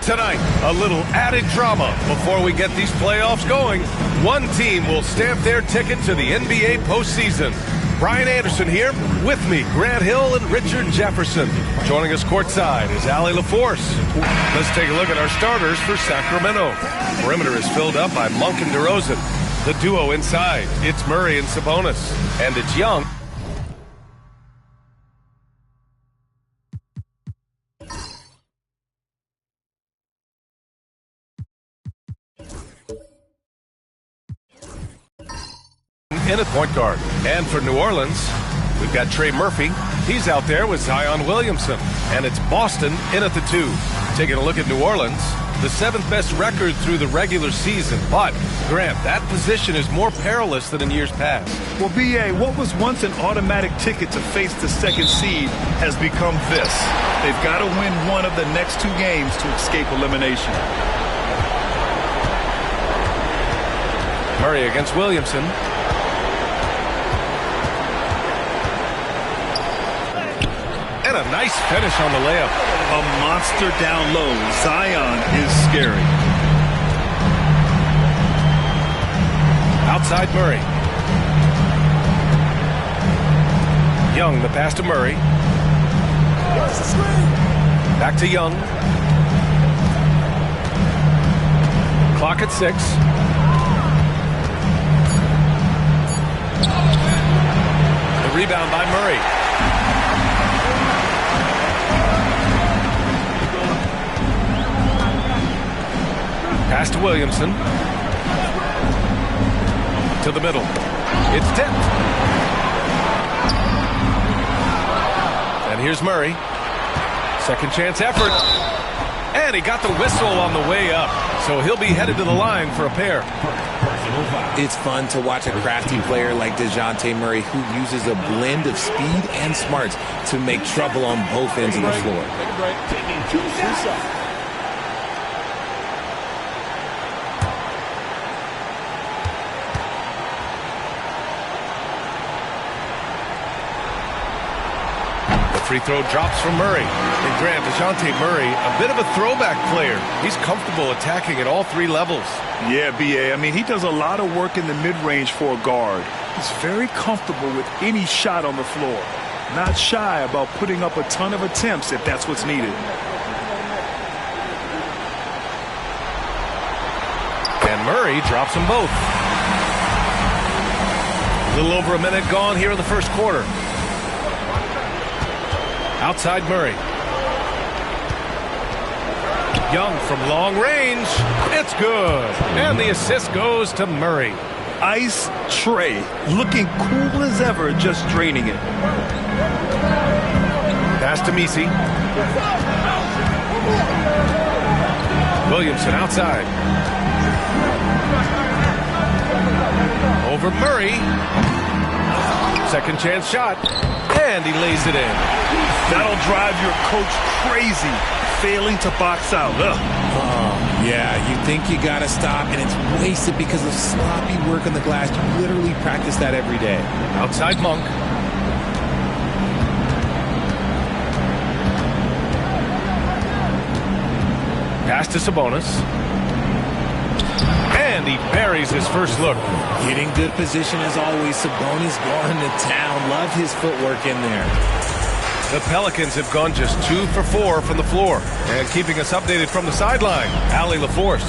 Tonight, a little added drama before we get these playoffs going. One team will stamp their ticket to the NBA postseason. Brian Anderson here, with me, Grant Hill and Richard Jefferson. Joining us courtside is Allie LaForce. Let's take a look at our starters for Sacramento. Perimeter is filled up by Monk and DeRozan. The duo inside, it's Murray and Sabonis. And it's Young. In at point guard. And for New Orleans, we've got Trey Murphy. He's out there with Zion Williamson. And it's Boston in at the 2. Taking a look at New Orleans, the 7th best record through the regular season. But, Grant, that position is more perilous than in years past. Well, B.A., what was once an automatic ticket to face the 2nd seed has become this. They've got to win one of the next 2 games to escape elimination. Murray against Williamson. And a nice finish on the layup. A monster down low. Zion is scary. Outside Murray. Young, the pass to Murray. Back to Young. Clock at 6. The rebound by Murray. Pass to Williamson. To the middle. It's tipped. And here's Murray. Second chance effort. And he got the whistle on the way up. So he'll be headed to the line for a pair. It's fun to watch a crafty player like DeJounte Murray who uses a blend of speed and smarts to make trouble on both ends of the floor. Free throw drops from Murray. And Grant, DeJounte Murray, a bit of a throwback player. He's comfortable attacking at all 3 levels. Yeah, B.A., I mean, he does a lot of work in the mid-range for a guard. He's very comfortable with any shot on the floor. Not shy about putting up a ton of attempts if that's what's needed. And Murray drops them both. A little over a minute gone here in the first quarter. Outside Murray. Young from long range. It's good. And the assist goes to Murray. Ice Trey. Looking cool as ever, just draining it. Pass to Messi. Williamson outside. Over Murray. Second chance shot. And he lays it in. That'll drive your coach crazy, failing to box out. Yeah, you think you got to stop, and it's wasted because of sloppy work on the glass. You literally practice that every day. Outside Monk. Pass to Sabonis. And he buries his first look. Getting good position as always. Sabonis going to town. Love his footwork in there. The Pelicans have gone just 2 for 4 from the floor. And keeping us updated from the sideline, Allie LaForce.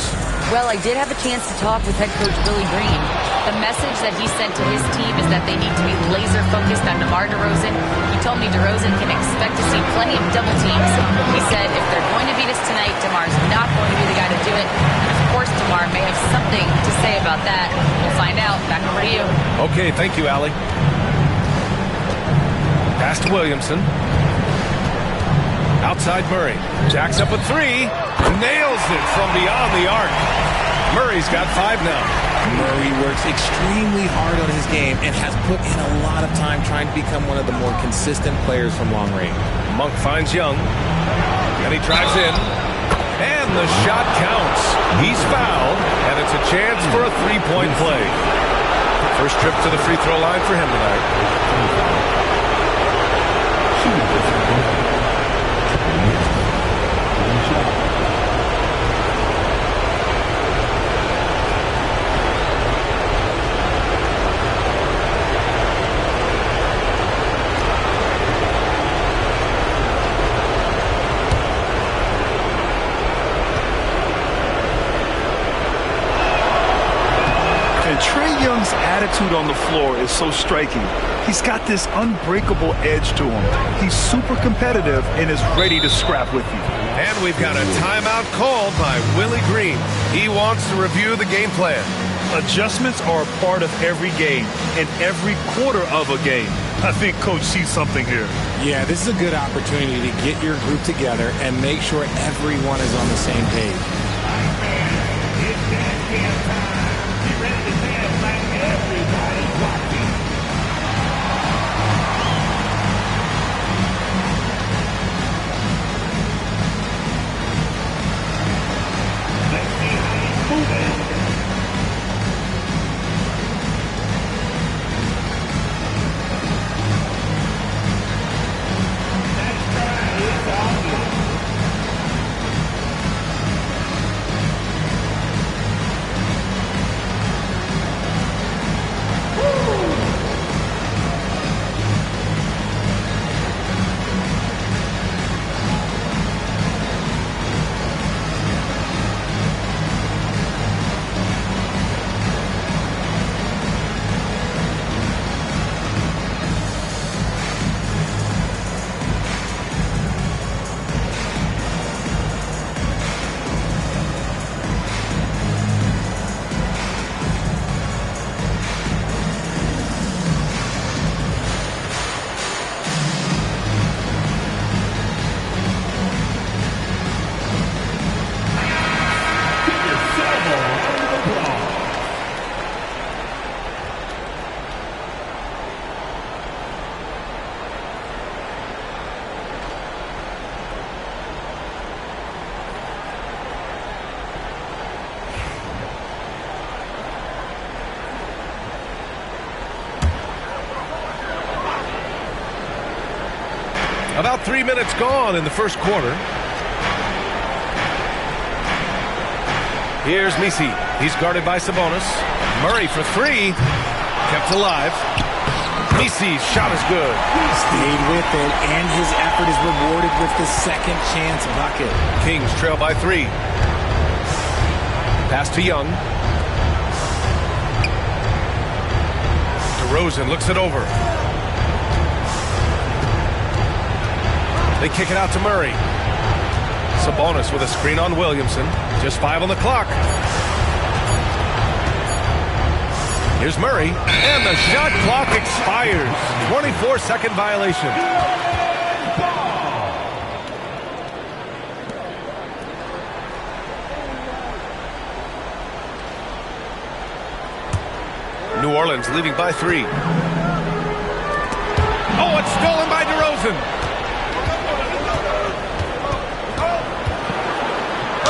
Well, I did have a chance to talk with head coach Billy Green. The message that he sent to his team is that they need to be laser focused on DeMar DeRozan. He told me DeRozan can expect to see plenty of double teams. He said if they're going to beat us tonight, DeMar's not going to be the guy to do it. And of course, DeMar may have something to say about that. We'll find out. Back over to you. Okay, thank you, Allie. Pass to Williamson. Outside Murray. Jacks up a 3. Nails it from beyond the arc. Murray's got 5 now. Murray works extremely hard on his game and has put in a lot of time trying to become one of the more consistent players from long range. Monk finds Young. And he drives in. And the shot counts. He's fouled. And it's a chance for a 3-point play. First trip to the free throw line for him tonight. And Trae Young's attitude on the floor is so striking. He's got this unbreakable edge to him. He's super competitive and is ready to scrap with you. And we've got a timeout called by Willie Green. He wants to review the game plan. Adjustments are a part of every game and every quarter of a game. I think Coach sees something here. Yeah, this is a good opportunity to get your group together and make sure everyone is on the same page. About 3 minutes gone in the first quarter. Here's Messi. He's guarded by Sabonis. Murray for three. Kept alive. Messi's shot is good. Stayed with it, and his effort is rewarded with the second chance bucket. Kings trail by three. Pass to Young. DeRozan looks it over. They kick it out to Murray. Sabonis with a screen on Williamson. Just 5 on the clock. Here's Murray. And the shot clock expires. 24-second violation. New Orleans leading by 3. Oh, it's stolen by DeRozan.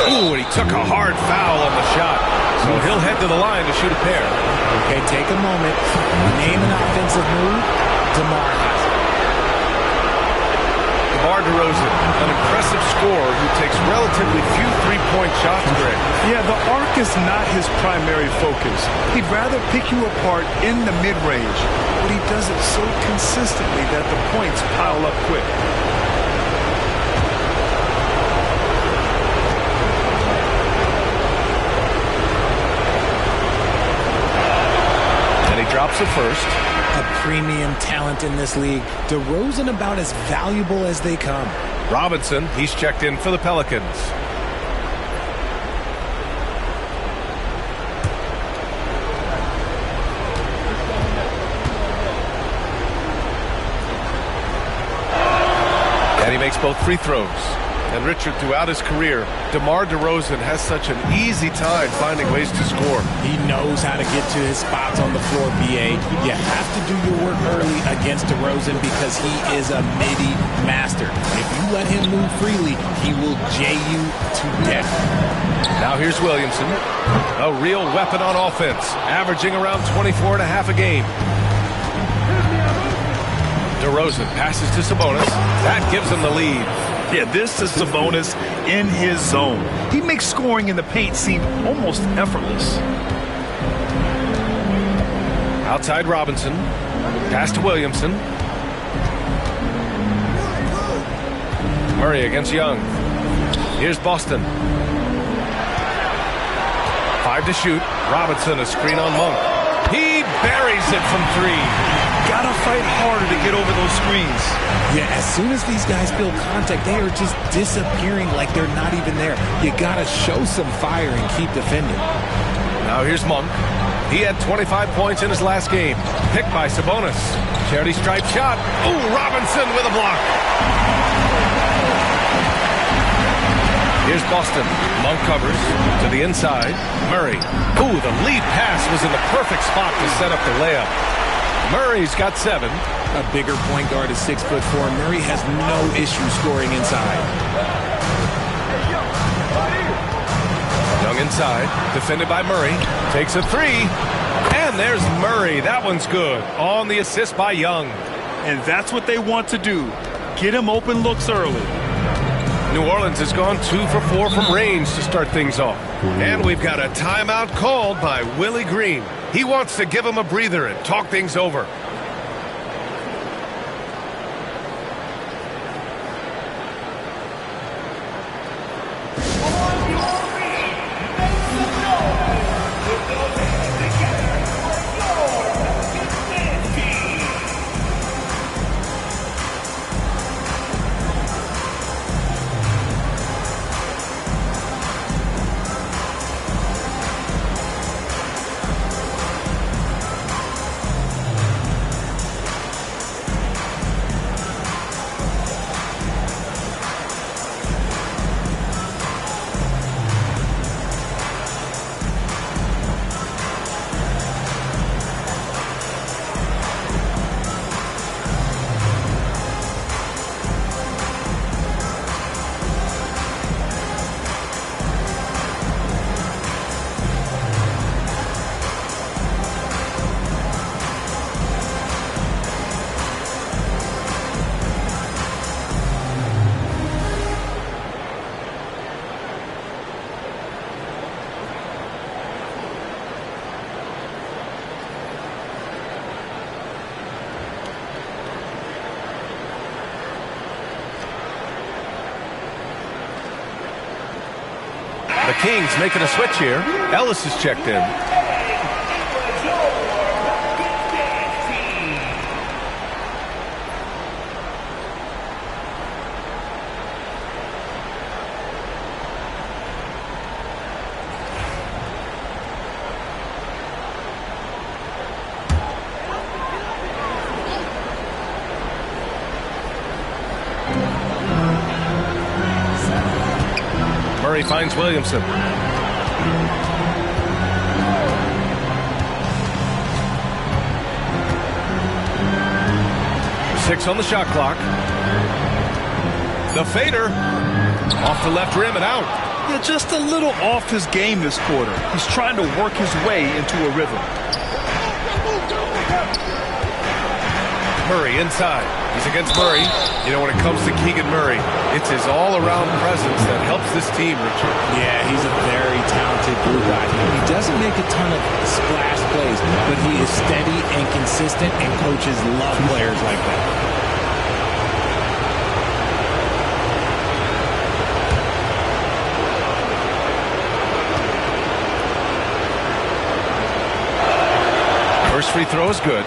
Ooh, and he took a hard foul on the shot. So he'll head to the line to shoot a pair. Okay, take a moment. Name an offensive move. DeMar has it. DeMar DeRozan, an impressive scorer who takes relatively few three-point shots, Greg. Yeah, the arc is not his primary focus. He'd rather pick you apart in the mid-range, but he does it so consistently that the points pile up quick. Drops it first. A premium talent in this league. DeRozan about as valuable as they come. Robinson, he's checked in for the Pelicans. And he makes both free throws. And Richard, throughout his career, DeMar DeRozan has such an easy time finding ways to score. He knows how to get to his spots on the floor, BA. You have to do your work early against DeRozan because he is a midi master. If you let him move freely, he will J you to death. Now here's Williamson, a real weapon on offense, averaging around 24 and a half a game. DeRozan passes to Sabonis. That gives him the lead. Yeah, this is Sabonis in his zone. He makes scoring in the paint seem almost effortless. Outside Robinson. Pass to Williamson. Murray against Young. Here's Boston. 5 to shoot. Robinson, a screen on Monk. He buries it from 3. Gotta fight harder to get over those screens. Yeah, as soon as these guys feel contact, they are just disappearing like they're not even there. You gotta show some fire and keep defending. Now here's Monk. He had 25 points in his last game. Picked by Sabonis. Charity stripe shot. Ooh, Robinson with a block. Here's Boston. Monk covers to the inside. Murray. Ooh, the lead pass was in the perfect spot to set up the layup. Murray's got 7. A bigger point guard is 6'4". Murray has no issue scoring inside. Young inside, defended by Murray. Takes a 3. And there's Murray. That one's good. On the assist by Young. And that's what they want to do. Get him open looks early. New Orleans has gone 2 for 4 from range to start things off. And we've got a timeout called by Willie Green. He wants to give him a breather and talk things over. The Kings making a switch here. Ellis is checked in. Murray finds Williamson. Six on the shot clock. The fader off the left rim and out. Yeah, just a little off his game this quarter. He's trying to work his way into a rhythm. Murray inside. He's against Murray. You know, when it comes to Keegan Murray, it's his all-around presence that helps this team, Richard. Yeah, he's a very talented blue guy. He doesn't make a ton of splash plays, but he is steady and consistent, and coaches love players like that. First free throw is good.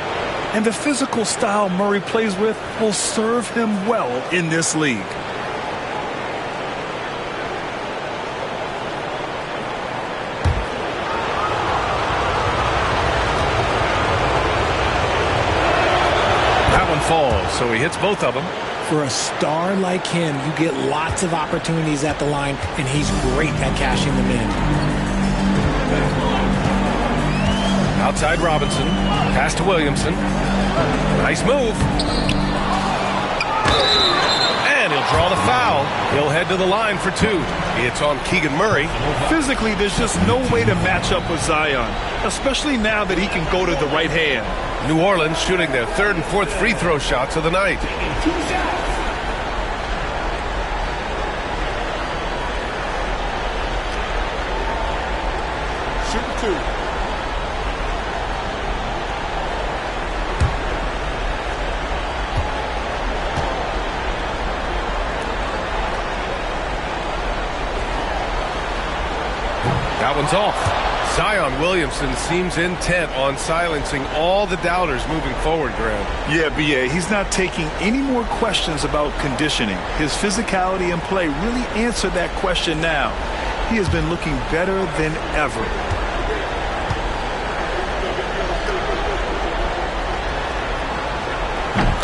And the physical style Murray plays with will serve him well in this league. That one falls, so he hits both of them. For a star like him, you get lots of opportunities at the line, and he's great at cashing them in. Outside Robinson. Pass to Williamson. Nice move. And he'll draw the foul. He'll head to the line for 2. It's on Keegan Murray. Physically, there's just no way to match up with Zion, especially now that he can go to the right hand. New Orleans shooting their 3rd and 4th free throw shots of the night. Shoot 2. That one's off. Zion Williamson seems intent on silencing all the doubters moving forward, Grant. Yeah, B.A., he's not taking any more questions about conditioning. His physicality and play really answered that question now. He has been looking better than ever.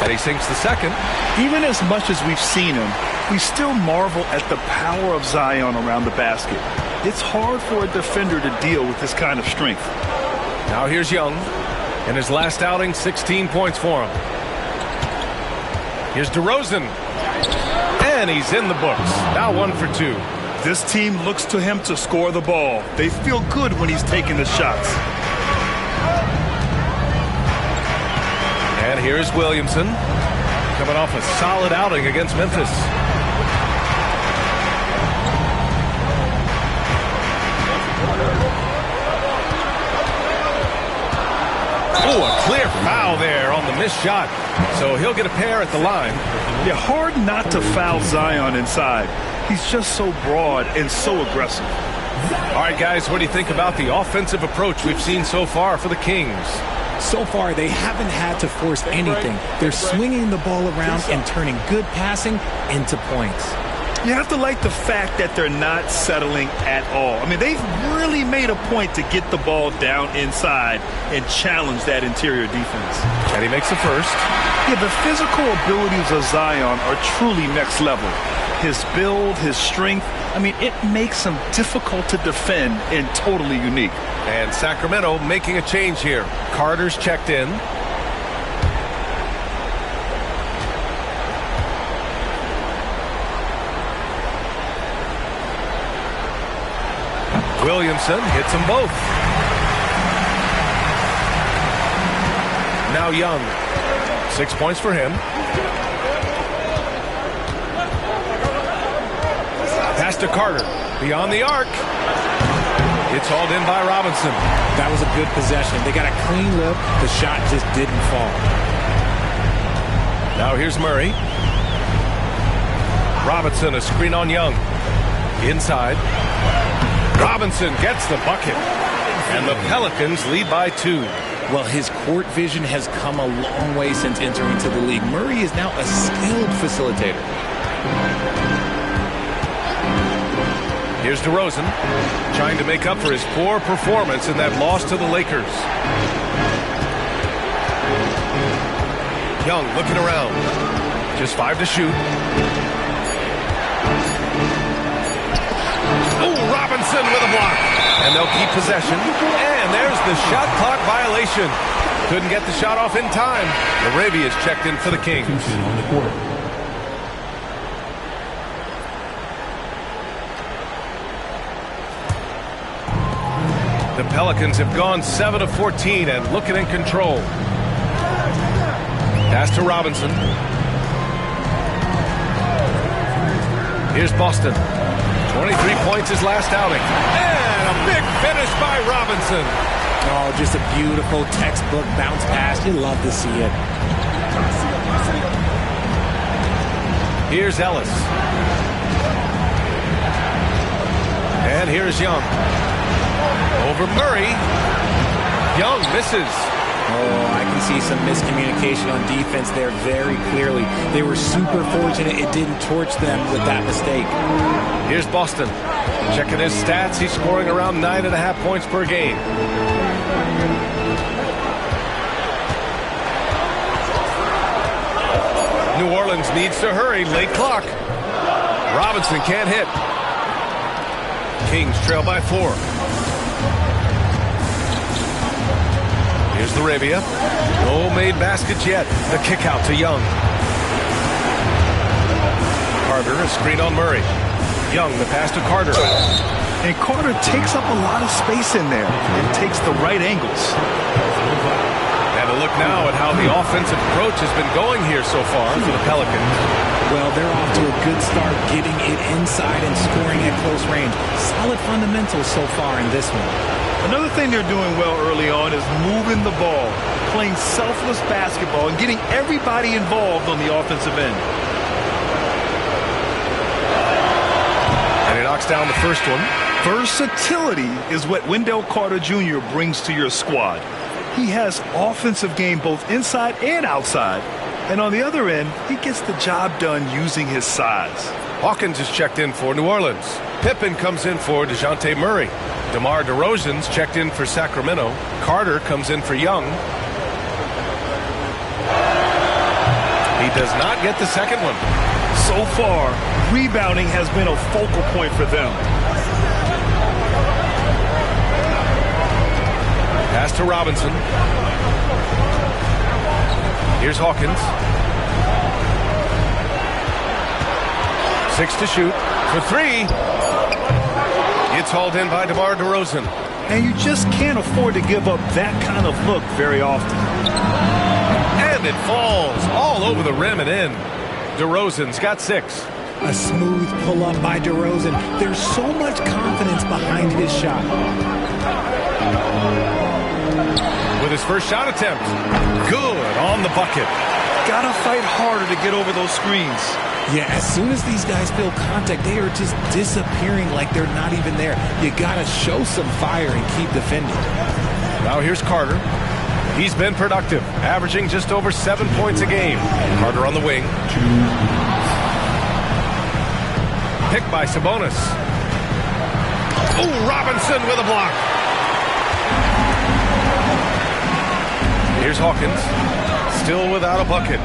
And he sinks the second. Even as much as we've seen him, we still marvel at the power of Zion around the basket. It's hard for a defender to deal with this kind of strength. Now here's Young. In his last outing, 16 points for him. Here's DeRozan. And he's in the books. Now 1 for 2. This team looks to him to score the ball. They feel good when he's taking the shots. And here's Williamson. Coming off a solid outing against Memphis. Oh, a clear foul there on the missed shot. So he'll get a pair at the line. Yeah, hard not to foul Zion inside. He's just so broad and so aggressive. All right, guys, what do you think about the offensive approach we've seen so far for the Kings? So far, they haven't had to force anything. They're swinging the ball around and turning good passing into points. You have to like the fact that they're not settling at all. I mean, they've really made a point to get the ball down inside and challenge that interior defense. And he makes the first. Yeah, the physical abilities of Zion are truly next level. His build, his strength, I mean, it makes him difficult to defend and totally unique. And Sacramento making a change here. Carter's checked in. Williamson hits them both. Now Young. 6 points for him. Pass to Carter. Beyond the arc. It's hauled in by Robinson. That was a good possession. They got a clean look. The shot just didn't fall. Now here's Murray. Robinson, a screen on Young. Inside. Robinson gets the bucket. And the Pelicans lead by 2. Well, his court vision has come a long way since entering to the league. Murray is now a skilled facilitator. Here's DeRozan, trying to make up for his poor performance in that loss to the Lakers. Young looking around. Just 5 to shoot. Oh, Robinson with a block. And they'll keep possession. And there's the shot clock violation. Couldn't get the shot off in time. Arabia is checked in for the Kings. The Pelicans have gone 7 of 14 and looking in control. Pass to Robinson. Here's Boston. 23 points his last outing. And a big finish by Robinson. Oh, just a beautiful textbook bounce pass. You love to see it. Here's Ellis. And here's Young. Over Murray. Young misses. Oh, I can see some miscommunication on defense there very clearly. They were super fortunate it didn't torch them with that mistake. Here's Boston. Checking his stats, he's scoring around 9.5 points per game. New Orleans needs to hurry. Late clock. Robinson can't hit. Kings trail by 4. Here's the Arabia. No made baskets yet. The kick out to Young. Carter, a screen on Murray. Young, the pass to Carter. And Carter takes up a lot of space in there. It takes the right angles. And a look now at how the offensive approach has been going here so far for the Pelicans. Well, they're off to a good start getting it inside and scoring at close range. Solid fundamentals so far in this one. Another thing they're doing well early on is moving the ball, playing selfless basketball, and getting everybody involved on the offensive end. And he knocks down the first one. Versatility is what Wendell Carter Jr. brings to your squad. He has offensive game both inside and outside. And on the other end, he gets the job done using his size. Hawkins is checked in for New Orleans. Pippen comes in for DeJounte Murray. DeMar DeRozan's checked in for Sacramento. Carter comes in for Young. He does not get the second one. So far, rebounding has been a focal point for them. Pass to Robinson. Here's Hawkins. 6 to shoot. For 3. It's hauled in by DeMar DeRozan. And you just can't afford to give up that kind of look very often. And it falls all over the rim and in. DeRozan's got 6. A smooth pull-up by DeRozan. There's so much confidence behind his shot. With his first shot attempt. Good on the bucket. Gotta fight harder to get over those screens. Yeah, as soon as these guys feel contact, they are just disappearing like they're not even there. You gotta show some fire and keep defending. Now here's Carter. He's been productive, averaging just over 7 points a game. Carter on the wing. Picked by Sabonis. Oh, Robinson with a block. Here's Hawkins. Still without a bucket.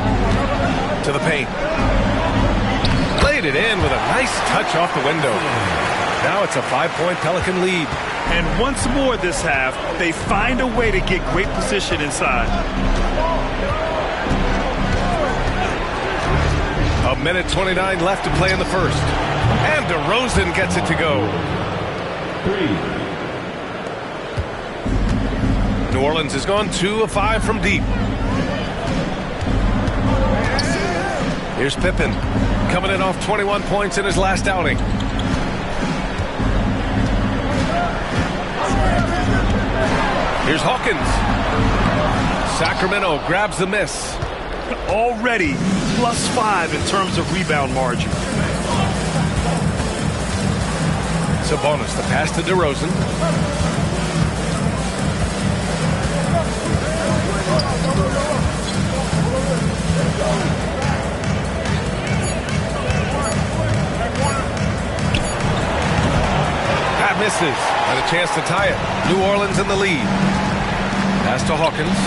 To the paint. Played it in with a nice touch off the window. Now it's a 5-point Pelican lead. And once more this half, they find a way to get great position inside. A minute 29 left to play in the first. And DeRozan gets it to go. 3. New Orleans has gone 2 of 5 from deep. Here's Pippen, coming in off 21 points in his last outing. Here's Hawkins. Sacramento grabs the miss. Already +5 in terms of rebound margin. Sabonis, the pass to DeRozan. That misses. And a chance to tie it. New Orleans in the lead. Pass to Hawkins.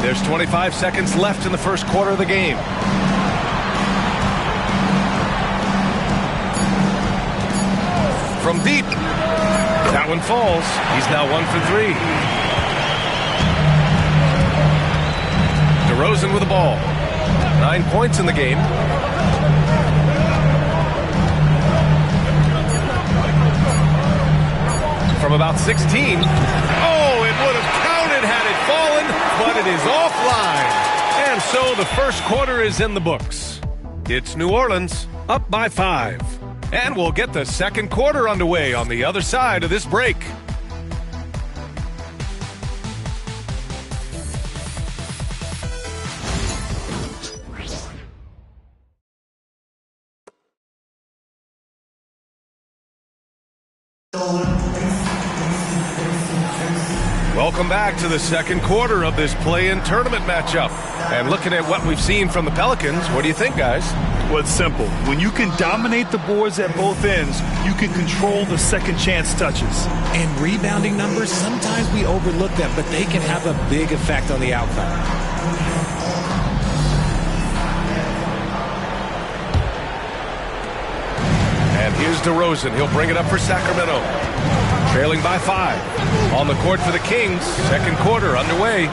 There's 25 seconds left in the first quarter of the game. From deep. That one falls. He's now 1 for 3. DeRozan with the ball. 9 points in the game. From about 16. Oh, it would have counted had it fallen, but it is offline. And so the first quarter is in the books. It's New Orleans up by 5. And we'll get the second quarter underway on the other side of this break. Welcome back to the second quarter of this play-in tournament matchup. And looking at what we've seen from the Pelicans, what do you think, guys? Well, it's simple. When you can dominate the boards at both ends, you can control the second chance touches. And rebounding numbers, sometimes we overlook them, but they can have a big effect on the outcome. And here's DeRozan. He'll bring it up for Sacramento. Trailing by 5. On the court for the Kings. Second quarter underway.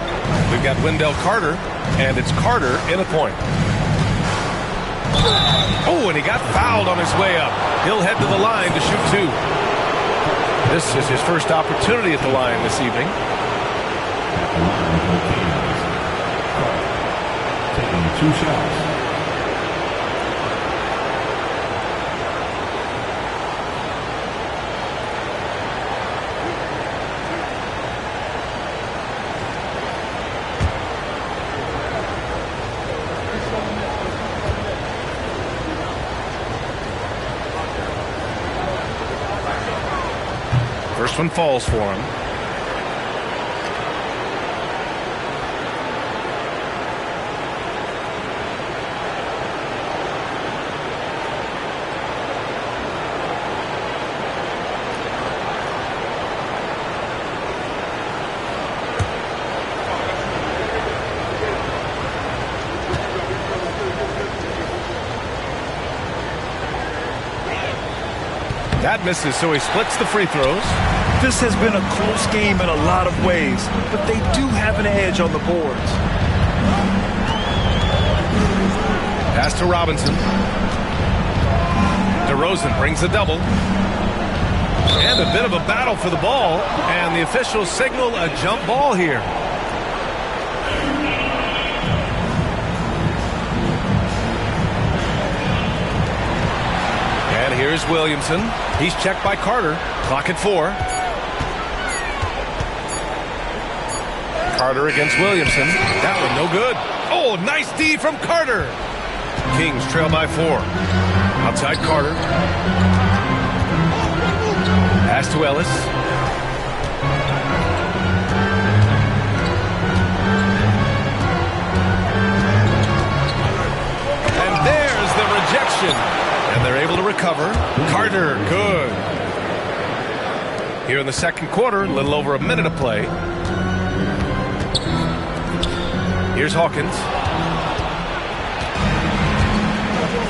We've got Wendell Carter, and it's Carter in a point. Oh, and he got fouled on his way up. He'll head to the line to shoot 2. This is his first opportunity at the line this evening. Taking 2 shots. First one falls for him. That misses, so he splits the free throws. This has been a close game in a lot of ways, but they do have an edge on the boards. Pass to Robinson. DeRozan brings a double. And a bit of a battle for the ball, and the officials signal a jump ball here. And here's Williamson. He's checked by Carter. Clock at 4. Carter against Williamson. That one no good. Oh, nice D from Carter. Kings trail by 4. Outside Carter. Pass to Ellis. And there's the rejection. And they're able to recover. Carter, good. Here in the second quarter, a little over a minute of play. Here's Hawkins.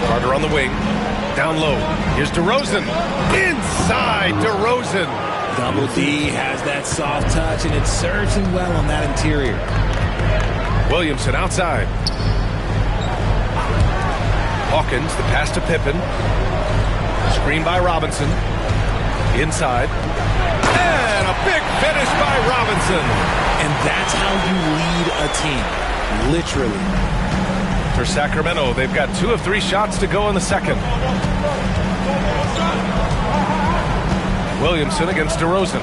Carter on the wing. Down low. Here's DeRozan. Inside DeRozan. Double D has that soft touch, and it serves him well on that interior. Williamson outside. Hawkins, the pass to Pippen. Screen by Robinson. Inside. And a big finish by Robinson. And that's how you lead a team. Literally. For Sacramento, they've got 2 of 3 shots to go in the second. Williamson against DeRozan.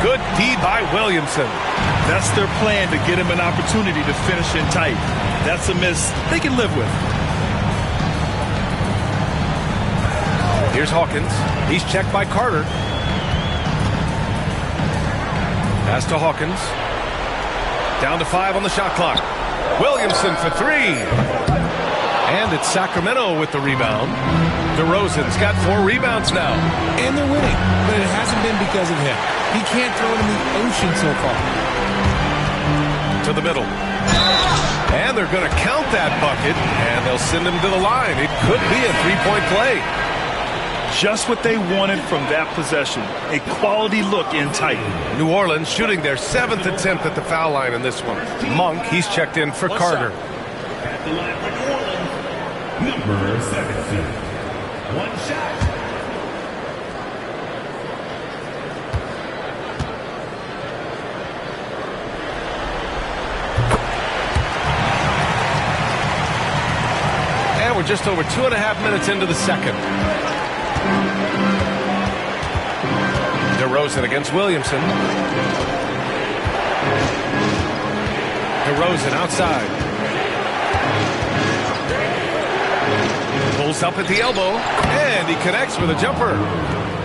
Good D by Williamson. That's their plan, to get him an opportunity to finish in tight. That's a miss they can live with. Here's Hawkins. He's checked by Carter. Pass to Hawkins. Down to 5 on the shot clock. Williamson for 3. And it's Sacramento with the rebound. DeRozan's got 4 rebounds now. And they're winning, but it hasn't been because of him. He can't throw it in the ocean so far. To the middle. And they're going to count that bucket, and they'll send him to the line. It could be a 3-point play. Just what they wanted from that possession. A quality look in tight. New Orleans shooting their 7th attempt at the foul line in this one. Monk, he's checked in for Carter. At the line for New Orleans, number 17. 1 shot. And we're just over 2.5 minutes into the second. DeRozan against Williamson. DeRozan outside. Pulls up at the elbow, and he connects with a jumper.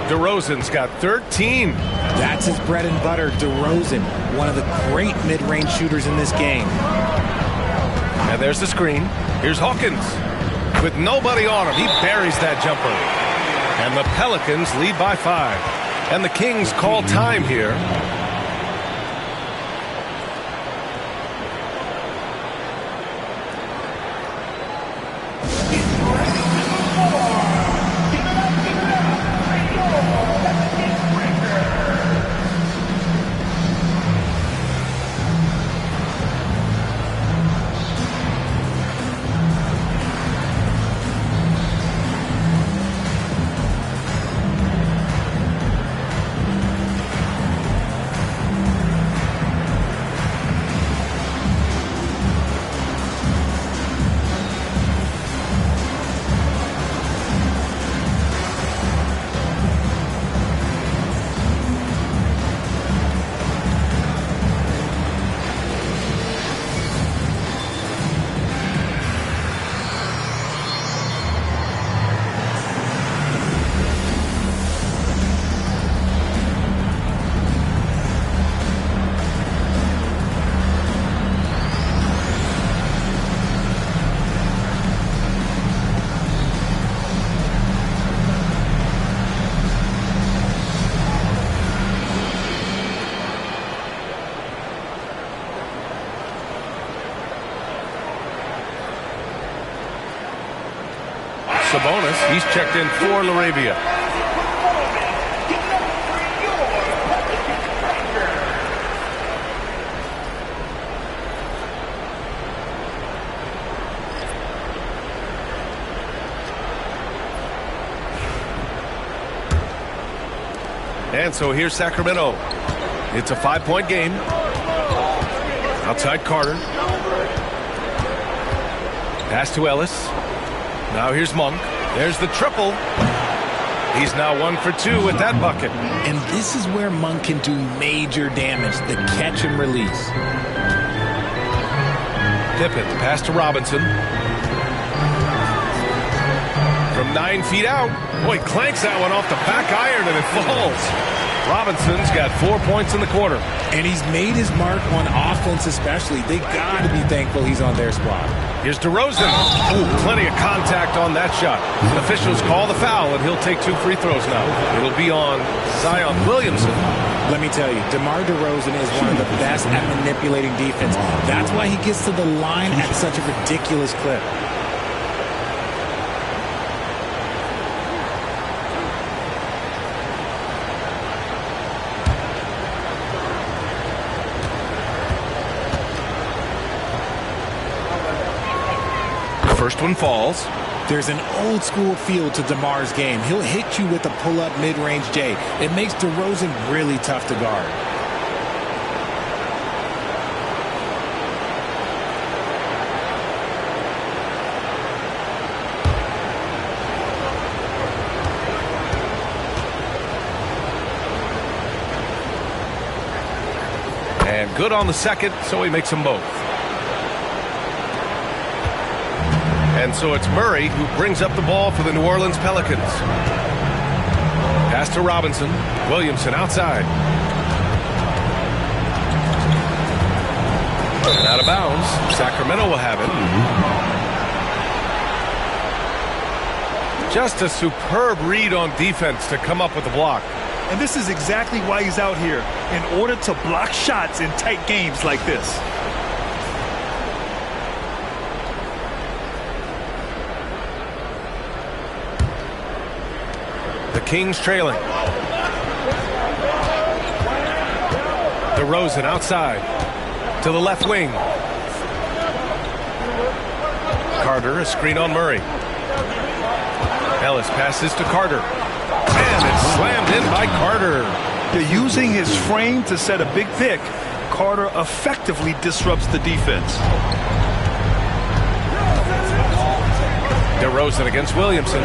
DeRozan's got 13. That's his bread and butter, DeRozan, one of the great mid-range shooters in this game. And there's the screen. Here's Hawkins. With nobody on him, he buries that jumper. And the Pelicans lead by 5. And the Kings call time here. Sabonis. He's checked in for LaRavia. And so here's Sacramento. It's a 5-point game. Outside Carter. Pass to Ellis. Now here's Monk. There's the triple. He's now 1 for 2 with that bucket. And this is where Monk can do major damage, the catch and release. Pippen, pass to Robinson. From 9 feet out. Boy, clanks that one off the back iron and it falls. Robinson's got 4 points in the quarter. And he's made his mark on offense especially. They got to be thankful he's on their squad. Here's DeRozan. Ooh, plenty of contact on that shot. Officials call the foul, and he'll take 2 free throws now. It'll be on Zion Williamson. Let me tell you, DeMar DeRozan is one of the best at manipulating defense. That's why he gets to the line at such a ridiculous clip. First one falls. There's an old school feel to DeMar's game. He'll hit you with a pull-up mid-range J. It makes DeRozan really tough to guard. And good on the second, so he makes them both. And so it's Murray who brings up the ball for the New Orleans Pelicans. Pass to Robinson. Williamson outside. And out of bounds. Sacramento will have it. Just a superb read on defense to come up with the block. And this is exactly why he's out here, in order to block shots in tight games like this. Kings trailing. DeRozan outside to the left wing. Carter, a screen on Murray. Ellis passes to Carter. And it's slammed in by Carter. They're using his frame to set a big pick. Carter effectively disrupts the defense. DeRozan against Williamson.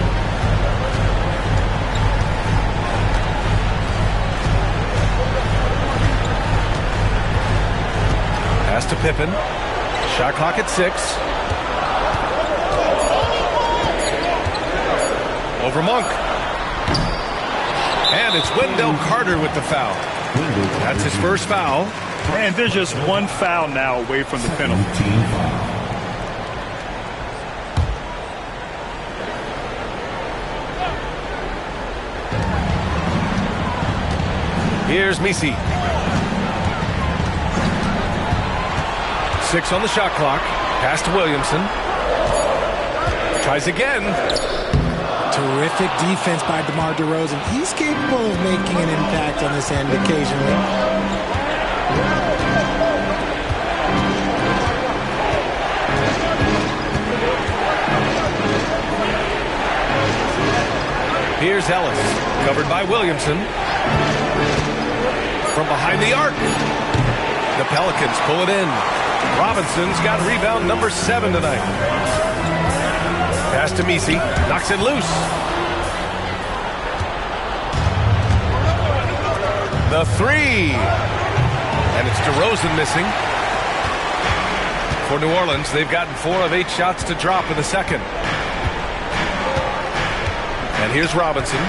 Pass to Pippen. Shot clock at 6. Over Monk. And it's Wendell Carter with the foul. That's his first foul. And there's just one foul now away from the penalty. Here's Messi. 6 on the shot clock. Pass to Williamson. Tries again. Terrific defense by DeMar DeRozan. He's capable of making an impact on this end occasionally. Here's Ellis. Covered by Williamson. From behind the arc. The Pelicans pull it in. Robinson's got rebound number 7 tonight. Pass to Messi. Knocks it loose. The 3. And it's DeRozan missing. For New Orleans, they've gotten 4 of 8 shots to drop in the second. And here's Robinson.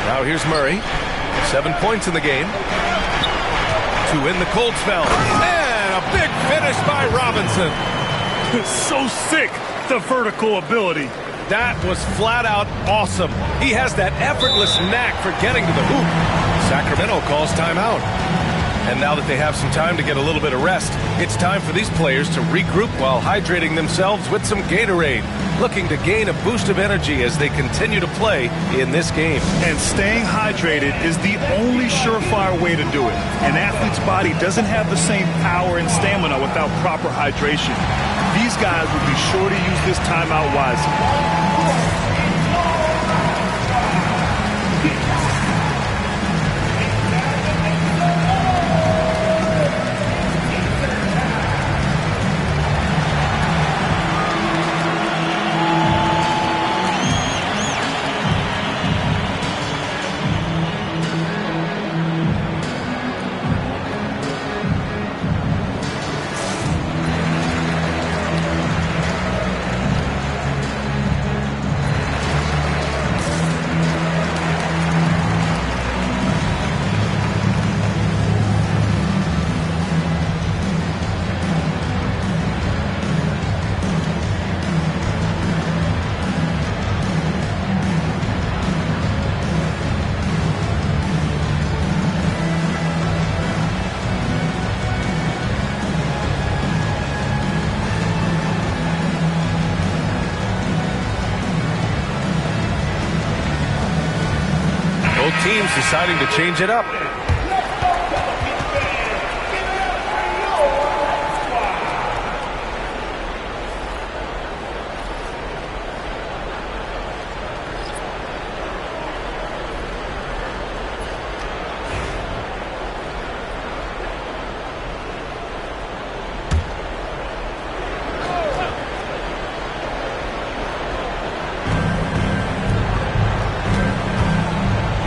Now here's Murray. 7 points in the game. To win the cold spell. And a big finish by Robinson. So sick, the vertical ability. That was flat out awesome. He has that effortless knack for getting to the hoop. Sacramento calls timeout. And now that they have some time to get a little bit of rest, it's time for these players to regroup while hydrating themselves with some Gatorade, looking to gain a boost of energy as they continue to play in this game. And staying hydrated is the only surefire way to do it. An athlete's body doesn't have the same power and stamina without proper hydration. These guys will be sure to use this timeout wisely. Teams deciding to change it up.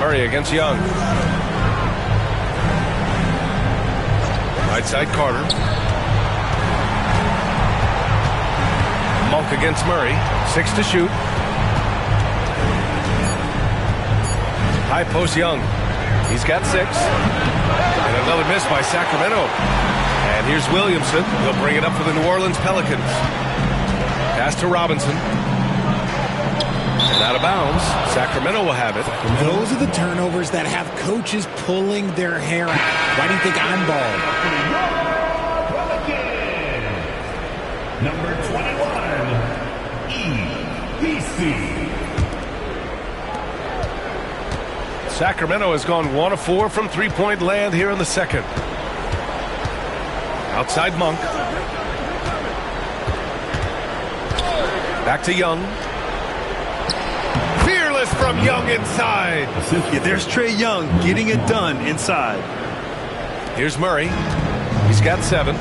Murray against Young. Right side Carter. Monk against Murray. 6 to shoot. High post Young. He's got 6. And another miss by Sacramento. And here's Williamson. He'll bring it up for the New Orleans Pelicans. Pass to Robinson. And out of bounds. Sacramento will have it. Those are the turnovers that have coaches pulling their hair out. Why do you think I'm bald? Number 21, EBC. Sacramento has gone 1 of 4 from three-point land here in the second. Outside Monk. Back to Young. From Young inside. Yeah, there's Trae Young getting it done inside. Here's Murray. He's got 7.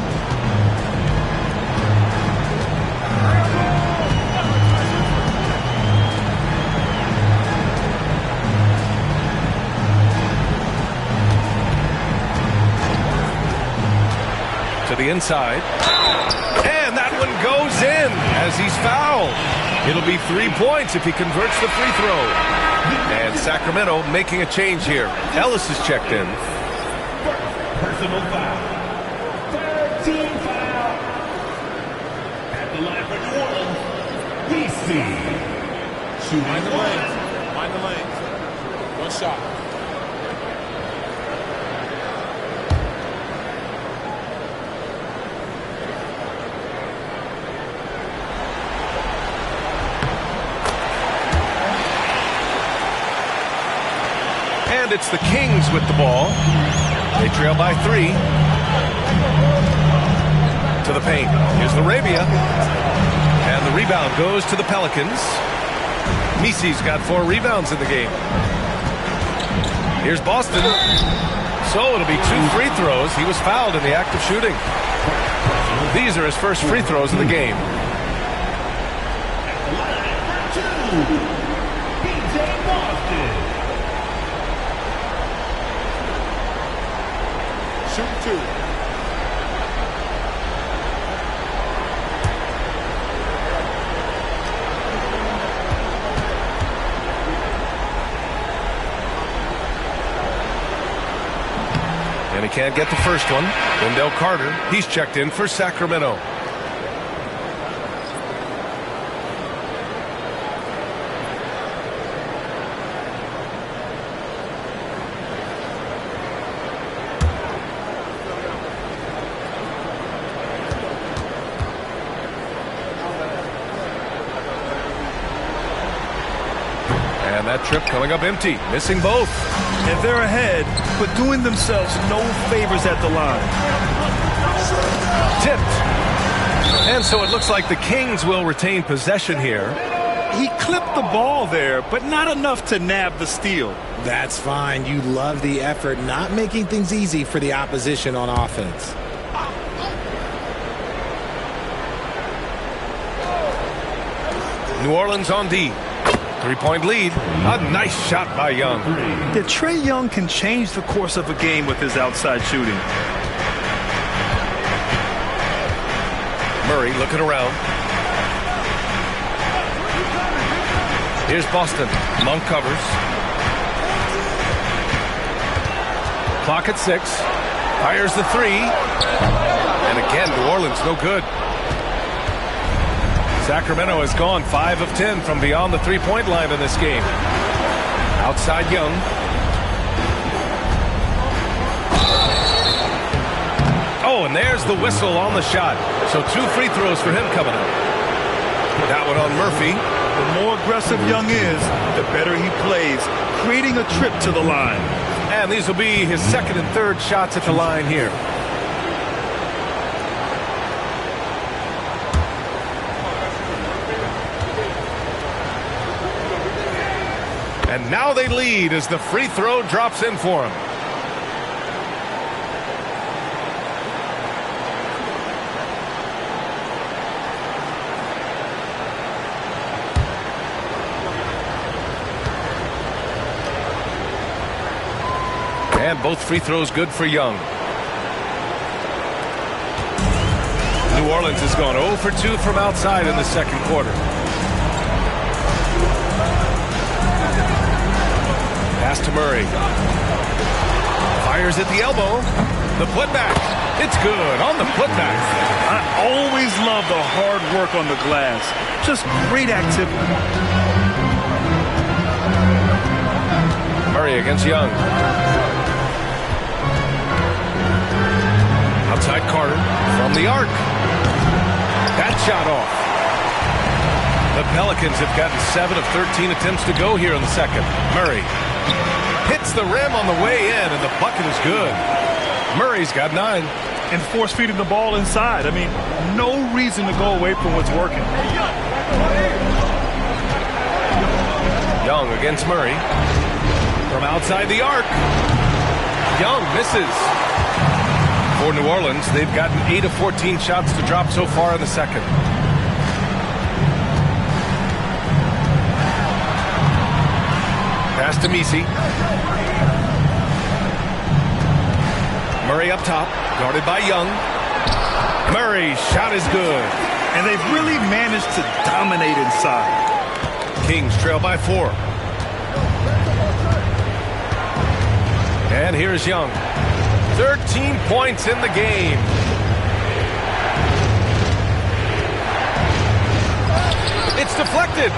To the inside. And that one goes in as he's fouled. It'll be 3 points if he converts the free throw. And Sacramento making a change here. Ellis is checked in. Personal foul. 13 foul. At the line for New Orleans, BC. Mind the lanes. Mind the lanes. One shot. And it's the Kings with the ball. They trail by 3. To the paint. Here's LaRavia. And the rebound goes to the Pelicans. Misi's got 4 rebounds in the game. Here's Boston. So it'll be 2 free throws. He was fouled in the act of shooting. These are his first free throws of the game. Shoot 2. And he can't get the first one. Wendell Carter, he's checked in for Sacramento. that trip coming up empty, missing both. And they're ahead, but doing themselves no favors at the line. Tipped. And so it looks like the Kings will retain possession here. He clipped the ball there, but not enough to nab the steal. That's fine. You love the effort, not making things easy for the opposition on offense. New Orleans on D. 3-point lead. A nice shot by Young. Yeah, Trae Young can change the course of a game with his outside shooting. Murray looking around. Here's Boston. Monk covers. Clock at 6. Fires the 3. And again, New Orleans no good. Sacramento has gone 5 of 10 from beyond the three-point line in this game. Outside Young. Oh, and there's the whistle on the shot. So 2 free throws for him coming up. That one on Murphy. The more aggressive Young is, the better he plays, creating a trip to the line. And these will be his second and third shots at the line here. And now they lead as the free throw drops in for him. And both free throws good for Young. New Orleans has gone 0 for 2 from outside in the second quarter. Pass to Murray. Fires at the elbow. The putback. It's good on the putback. I always love the hard work on the glass. Just great activity. Murray against Young. Outside Carter from the arc. That shot off. The Pelicans have gotten 7 of 13 attempts to go here in the second. Murray hits the rim on the way in, and the bucket is good. Murray's got 9. And force feeding the ball inside. I mean, no reason to go away from what's working. Young against Murray. From outside the arc. Young misses. For New Orleans, they've gotten 8 of 14 shots to drop so far in the second. Pass to Messi. Murray up top, guarded by Young. Murray's shot is good. And they've really managed to dominate inside. Kings trail by 4. And here's Young. 13 points in the game. It's deflected.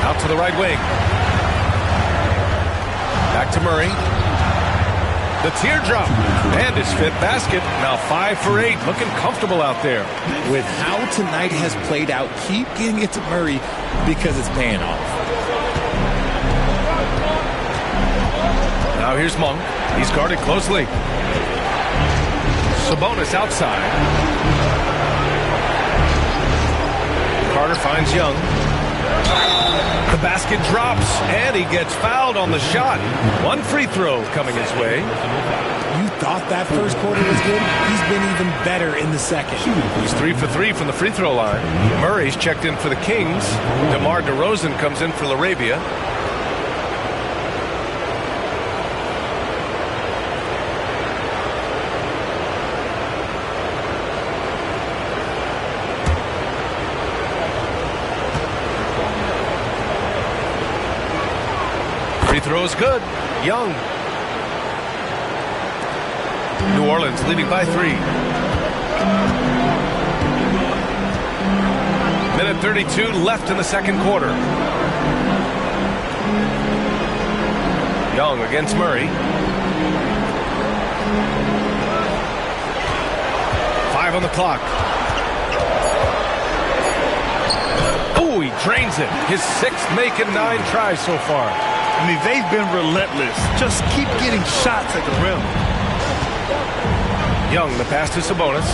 Out to the right wing. Back to Murray. The teardrop. And his fifth basket. Now 5 for 8. Looking comfortable out there. With how tonight has played out, keep getting it to Murray because it's paying off. Now here's Monk. He's guarded closely. Sabonis outside. Carter finds Young. The basket drops, and he gets fouled on the shot. 1 free throw coming his way. You thought that first quarter was good? He's been even better in the second. He's 3 for 3 from the free throw line. Murray's checked in for the Kings. DeMar DeRozan comes in for LaRavia. Free throw is good. Young. New Orleans leading by 3. Minute 32 left in the second quarter. Young against Murray. 5 on the clock. Oh, he drains it. His 6th make in 9 tries so far. I mean, they've been relentless. Just keep getting shots at the rim. Young, the pass to Sabonis.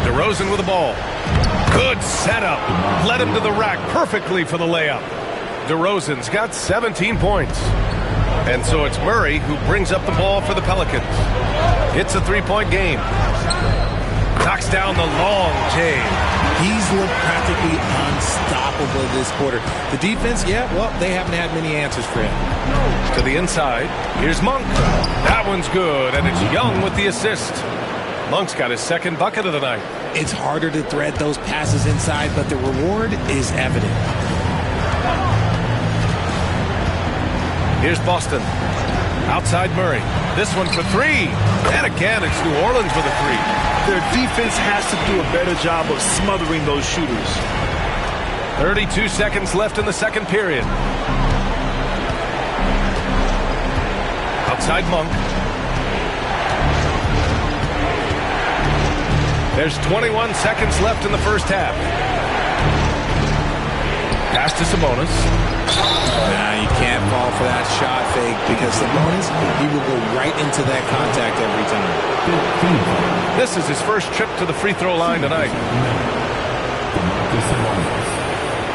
DeRozan with the ball. Good setup. Led him to the rack perfectly for the layup. DeRozan's got 17 points. And so it's Murray who brings up the ball for the Pelicans. It's a 3-point game. Knocks down the long J. He's looked practically unstoppable this quarter. The defense, yeah, well, they haven't had many answers for him. To the inside. Here's Monk. That one's good, and it's Young with the assist. Monk's got his 2nd bucket of the night. It's harder to thread those passes inside, but the reward is evident. Here's Boston. Outside Murray. This one for 3. And again, it's New Orleans with a 3. Their defense has to do a better job of smothering those shooters. 32 seconds left in the 2nd period. Outside Monk. There's 21 seconds left in the 1st half. Pass to Sabonis. Nah, you can't fall for that shot fake because Sabonis, he will go right into that contact every time. This is his first trip to the free throw line tonight.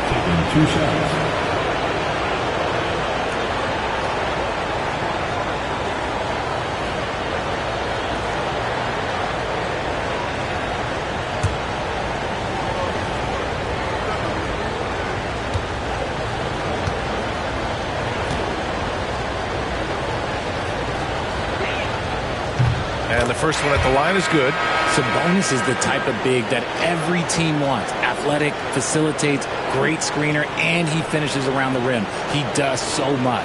Taking 2 shots. And the first one at the line is good. Sabonis is the type of big that every team wants. Athletic, facilitates, great screener, and he finishes around the rim. He does so much.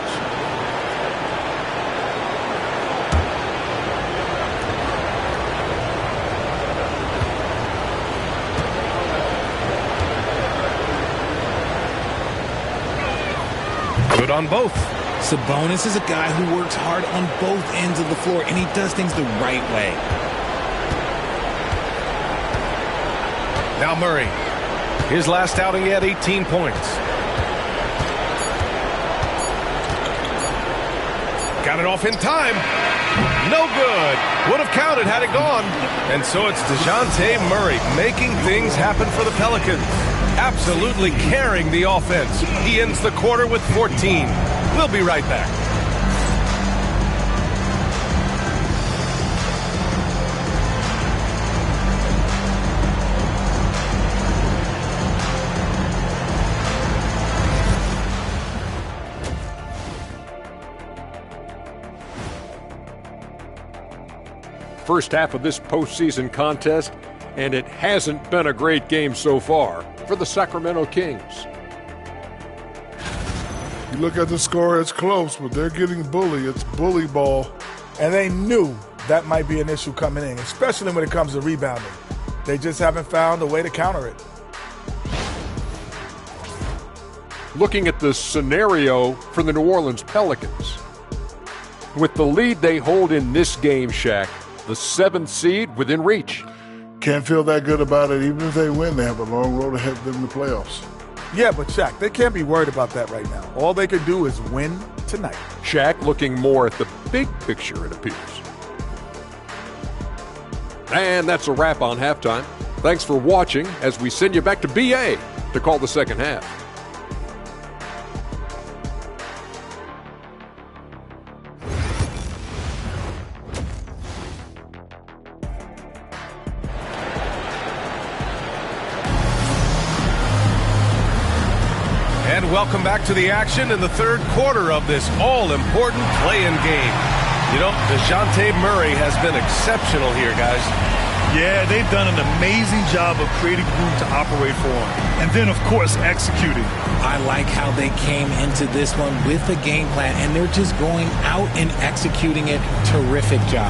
Good on both. Sabonis is a guy who works hard on both ends of the floor, and he does things the right way. Now Murray. His last outing, he had 18 points. Got it off in time. No good. Would have counted had it gone. And so it's DeJounte Murray making things happen for the Pelicans. Absolutely carrying the offense. He ends the quarter with 14. We'll be right back. First half of this postseason contest, and it hasn't been a great game so far for the Sacramento Kings. You look at the score, it's close, but they're getting bullied. It's bully ball. And they knew that might be an issue coming in, especially when it comes to rebounding. They just haven't found a way to counter it. Looking at the scenario for the New Orleans Pelicans. With the lead they hold in this game, Shaq, the 7th seed within reach. Can't feel that good about it. Even if they win, they have a long road ahead of them in the playoffs. Yeah, but Shaq, they can't be worried about that right now. All they can do is win tonight. Shaq looking more at the big picture, it appears. And that's a wrap on halftime. Thanks for watching as we send you back to BA to call the second half. And welcome back to the action in the 3rd quarter of this all-important play-in game. You know, DeJounte Murray has been exceptional here, guys. Yeah, they've done an amazing job of creating room to operate for him. And then, of course, executing. I like how they came into this one with a game plan, and they're just going out and executing it. Terrific job.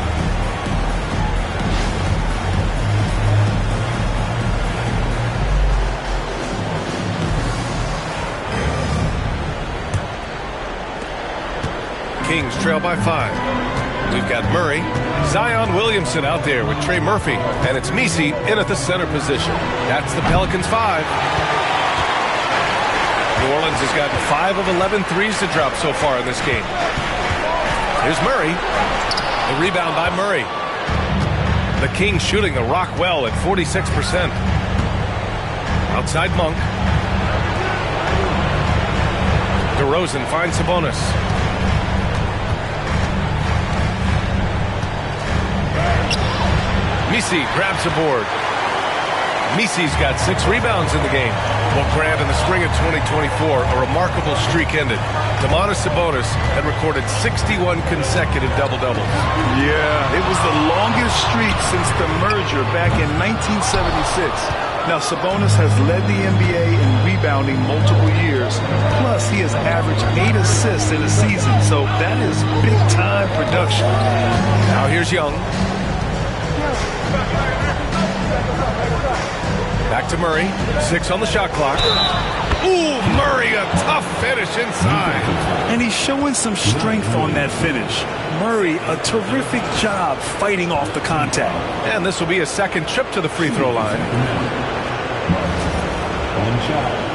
Kings trail by 5. we've got Murray. Zion Williamson out there with Trey Murphy. And it's Messi in at the center position. That's the Pelicans 5. New Orleans has gotten 5 of 11 threes to drop so far in this game. Here's Murray. The rebound by Murray. The Kings shooting the rock well at 46%. Outside Monk. DeRozan finds Sabonis. Messi grabs a board. Messi's got 6 rebounds in the game. Well, Grant, in the spring of 2024, a remarkable streak ended. Domantas Sabonis had recorded 61 consecutive double-doubles. Yeah, it was the longest streak since the merger back in 1976. Now, Sabonis has led the NBA in rebounding multiple years. Plus, he has averaged 8 assists in a season, so that is big-time production. Now here's Young. Back to Murray. 6 on the shot clock. Ooh, Murray, a tough finish inside. And he's showing some strength on that finish. Murray, a terrific job fighting off the contact. And this will be a second trip to the free throw line. One shot.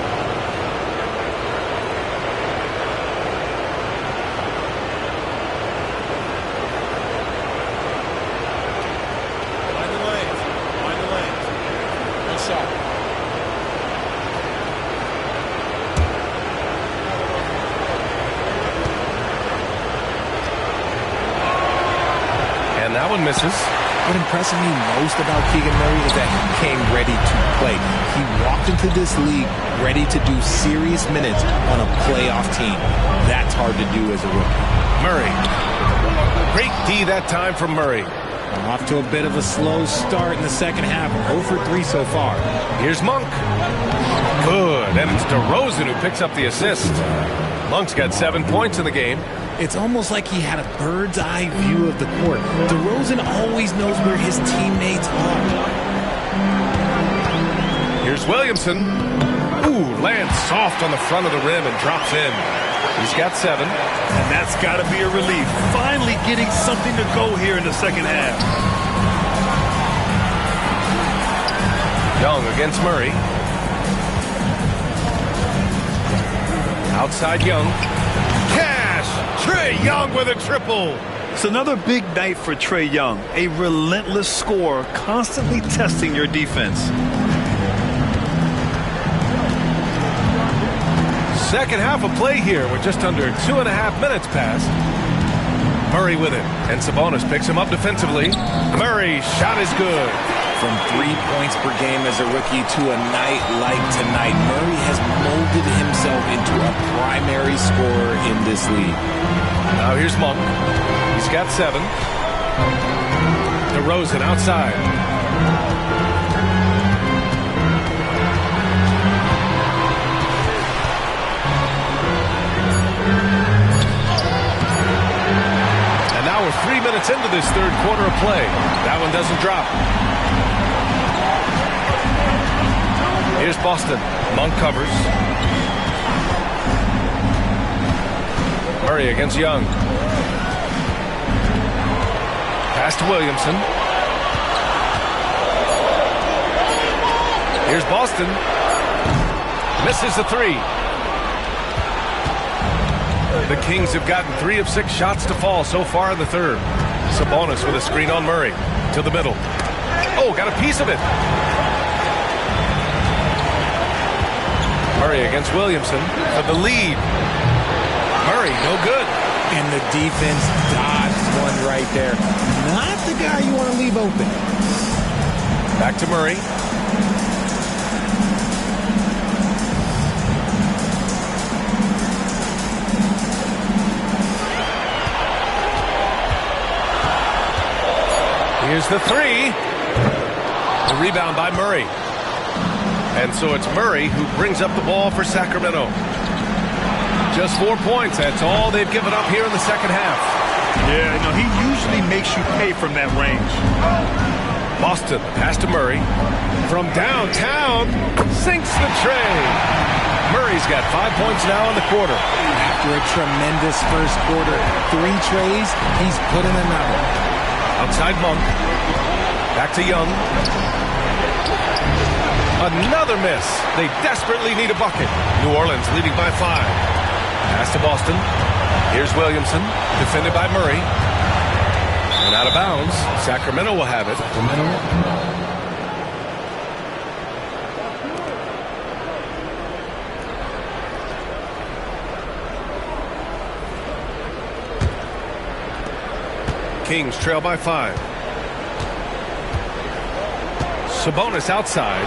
And that one misses. What impressed me most about Keegan Murray is that he came ready to play. He walked into this league ready to do serious minutes on a playoff team. That's hard to do as a rookie. Murray. Great D that time from Murray. Off to a bit of a slow start in the second half. 0 for 3 so far. Here's Monk. Good. And it's DeRozan who picks up the assist. Monk's got 7 points in the game. It's almost like he had a bird's eye view of the court. DeRozan always knows where his teammates are. Here's Williamson. Ooh, lands soft on the front of the rim and drops in. He's got 7. And that's got to be a relief. Finally getting something to go here in the second half. Young against Murray. Outside Young. Trae Young with a triple. It's another big night for Trae Young. A relentless scorer, constantly testing your defense. Second half of play here with just under 2.5 minutes passed. Murray with it, and Sabonis picks him up defensively. Murray, shot is good. From 3 points per game as a rookie to a night like tonight, Murray has molded himself into a primary scorer in this league. Now here's Monk. He's got 7. DeRozan outside. And now we're 3 minutes into this third quarter of play. That one doesn't drop. Here's Boston. Monk covers. Murray against Young. Pass to Williamson. Here's Boston. Misses the 3. The Kings have gotten 3 of 6 shots to fall so far in the third. Sabonis with a screen on Murray. To the middle. Oh, got a piece of it. Murray against Williamson for the lead. Murray, no good. And the defense dodged one right there. Not the guy you want to leave open. Back to Murray. Here's the 3. The rebound by Murray. And so it's Murray who brings up the ball for Sacramento. Just 4 points. That's all they've given up here in the second half. Yeah, you know, he usually makes you pay from that range. Boston, pass to Murray. From downtown, sinks the tray. Murray's got 5 points now in the quarter. after a tremendous first quarter. 3 trays, he's put in another. Outside Monk. Back to Young. Another miss. They desperately need a bucket. New Orleans leading by 5. Pass to Boston. Here's Williamson. Defended by Murray. And out of bounds. Sacramento will have it. Kings trail by 5. Sabonis outside.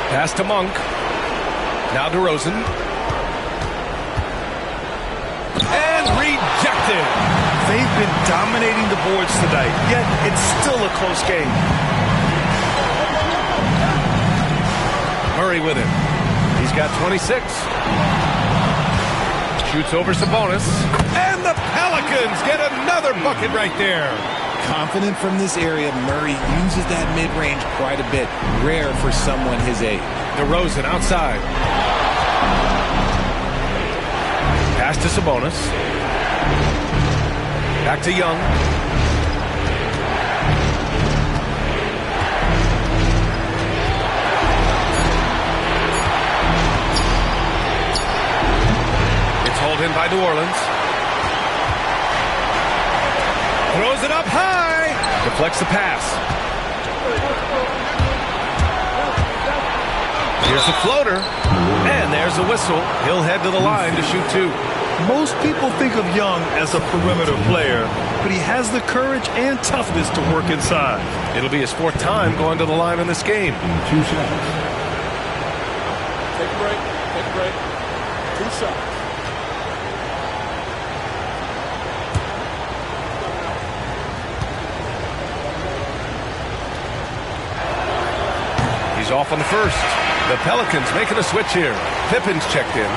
Pass to Monk. Now DeRozan. And rejected. They've been dominating the boards tonight, yet it's still a close game. Murray with it. He's got 26. Shoots over Sabonis. And the Pelicans get another bucket right there. Confident from this area, Murray uses that mid-range quite a bit. Rare for someone his age. DeRozan outside. Pass to Sabonis. Back to Young. It's hauled in by New Orleans. Throws it up high. Deflects the pass. Here's the floater. And there's the whistle. He'll head to the line to shoot 2. Most people think of Young as a perimeter player, but he has the courage and toughness to work inside. It'll be his 4th time going to the line in this game. 2 shots. Take a break. Take a break. 2 shots. He's off on the first. The Pelicans making a switch here. Pippen's checked in.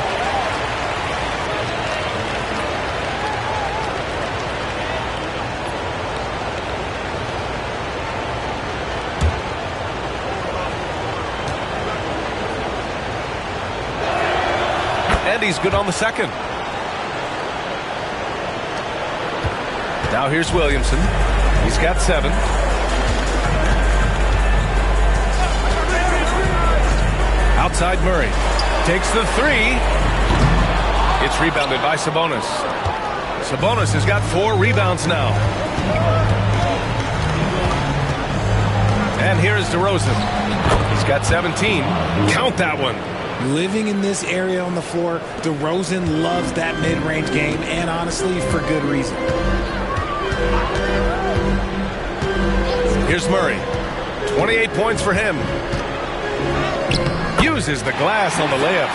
And he's good on the second. Now here's Williamson. He's got 7. Outside Murray. Takes the 3. It's rebounded by Sabonis. Sabonis has got 4 rebounds now. And here's DeRozan. He's got 17. Count that one. Living in this area on the floor, DeRozan loves that mid-range game, and honestly, for good reason. Here's Murray. 28 points for him. Uses the glass on the layup.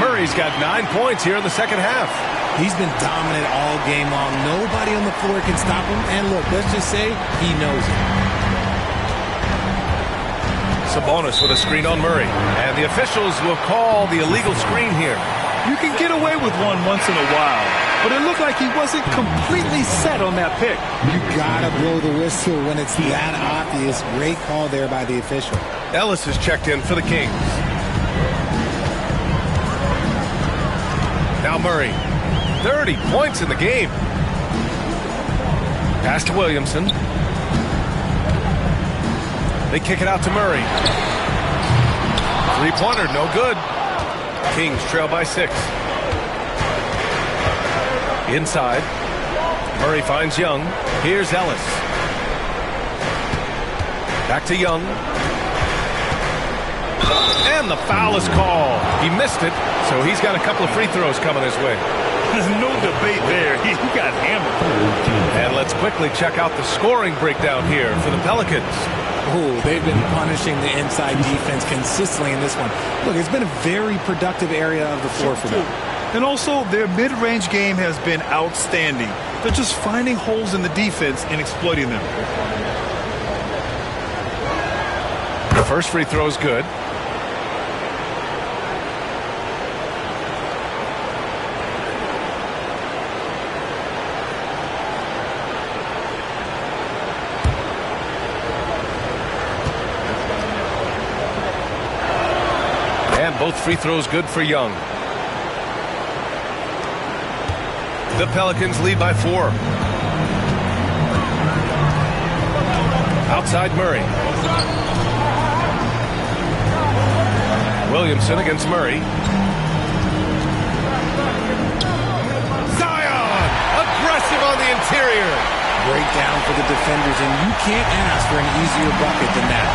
Murray's got 9 points here in the second half. He's been dominant all game long. Nobody on the floor can stop him. And look, let's just say he knows it. Sabonis with a screen on Murray. And the officials will call the illegal screen here. You can get away with one once in a while, but it looked like he wasn't completely set on that pick. You gotta blow the whistle when it's that obvious. Great call there by the official. Ellis is checked in for the Kings. Now Murray. 30 points in the game. Pass to Williamson. They kick it out to Murray. 3-pointer, no good. Kings trail by 6. Inside. Murray finds Young. Here's Ellis. Back to Young. And the foul is called. He missed it, so he's got a couple of free throws coming his way. There's no debate there. He got hammered. And let's quickly check out the scoring breakdown here for the Pelicans. Oh, they've been punishing the inside defense consistently in this one. Look, it's been a very productive area of the floor for them. And also, their mid-range game has been outstanding. They're just finding holes in the defense and exploiting them. The first free throw is good. And both free throws good for Young. The Pelicans lead by 4. Outside Murray. Williamson against Murray. Zion! Aggressive on the interior. Breakdown for the defenders, and you can't ask for an easier bucket than that.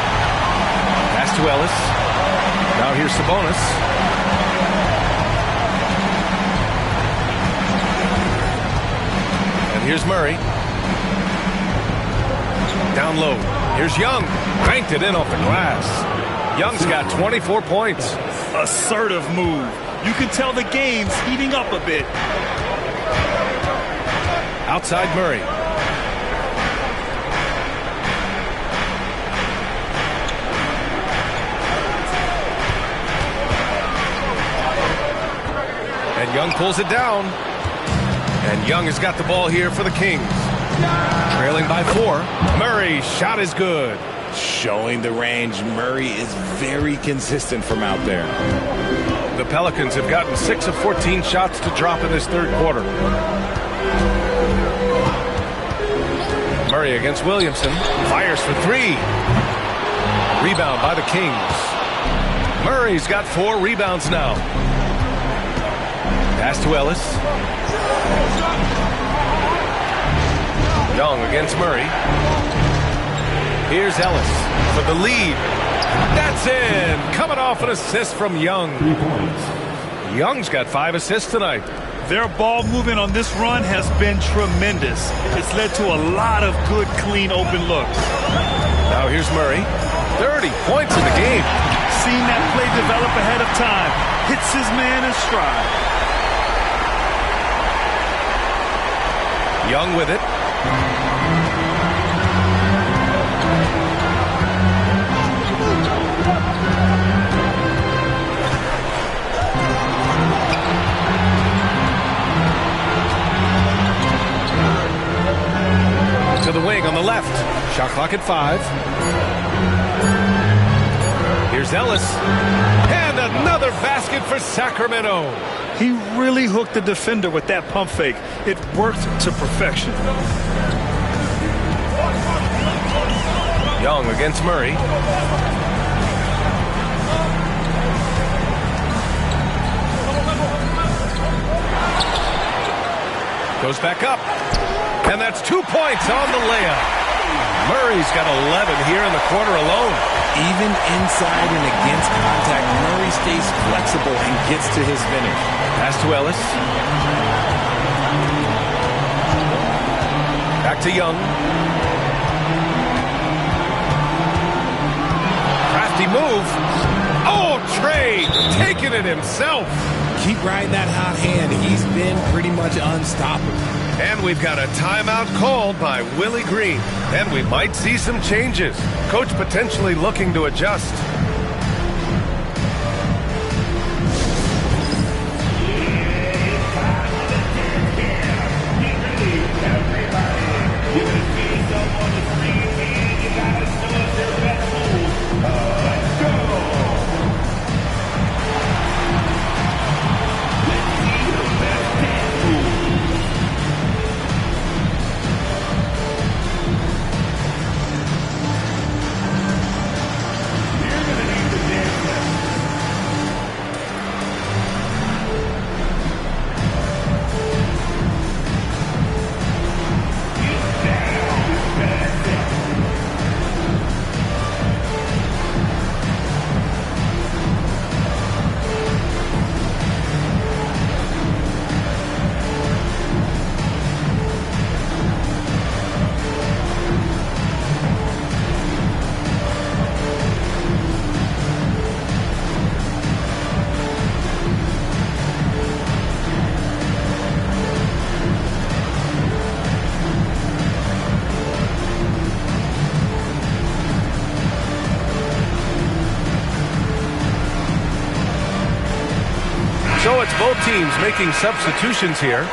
Pass to Ellis. Now here's Sabonis. And here's Murray. Down low. Here's Young. Banked it in off the glass. Young's got 24 points. Assertive move. You can tell the game's heating up a bit. Outside Murray. And Young pulls it down. And Young has got the ball here for the Kings. Trailing by 4. Murray's shot is good. Showing the range. Murray is very consistent from out there. The Pelicans have gotten 6 of 14 shots to drop in this third quarter. Murray against Williamson. Fires for 3. Rebound by the Kings. Murray's got 4 rebounds now. Pass to Ellis. Young against Murray. Here's Ellis for the lead. That's in. Coming off an assist from Young. 3 points. Young's got 5 assists tonight. Their ball movement on this run has been tremendous. It's led to a lot of good, clean, open looks. Now here's Murray. 30 points in the game. Seen that play develop ahead of time. Hits his man in stride. Young with it. To the wing on the left. Shot clock at 5. Here's Ellis. And another basket for Sacramento. He really hooked the defender with that pump fake. It worked to perfection. Young against Murray. Goes back up. And that's 2 points on the layup. Murray's got 11 here in the quarter alone. Even inside and against contact, Murray stays flexible and gets to his finish. Pass to Ellis. Back to Young. Crafty move. Oh, Trey taking it himself. Keep riding that hot hand. He's been pretty much unstoppable. And we've got a timeout called by Willie Green. And we might see some changes. Coach potentially looking to adjust. So it's both teams making substitutions here.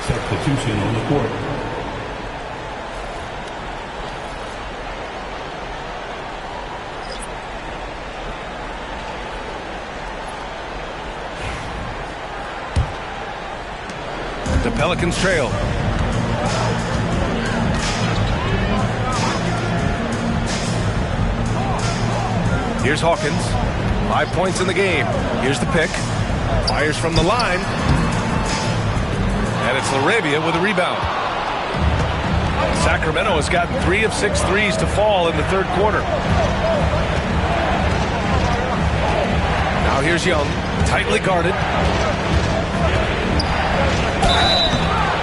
Substitution on the court. The Pelicans trail. Here's Hawkins. 5 points in the game. Here's the pick. Fires from the line. And it's LaRavia with a rebound. Sacramento has gotten 3 of 6 threes to fall in the third quarter. Now here's Young. Tightly guarded.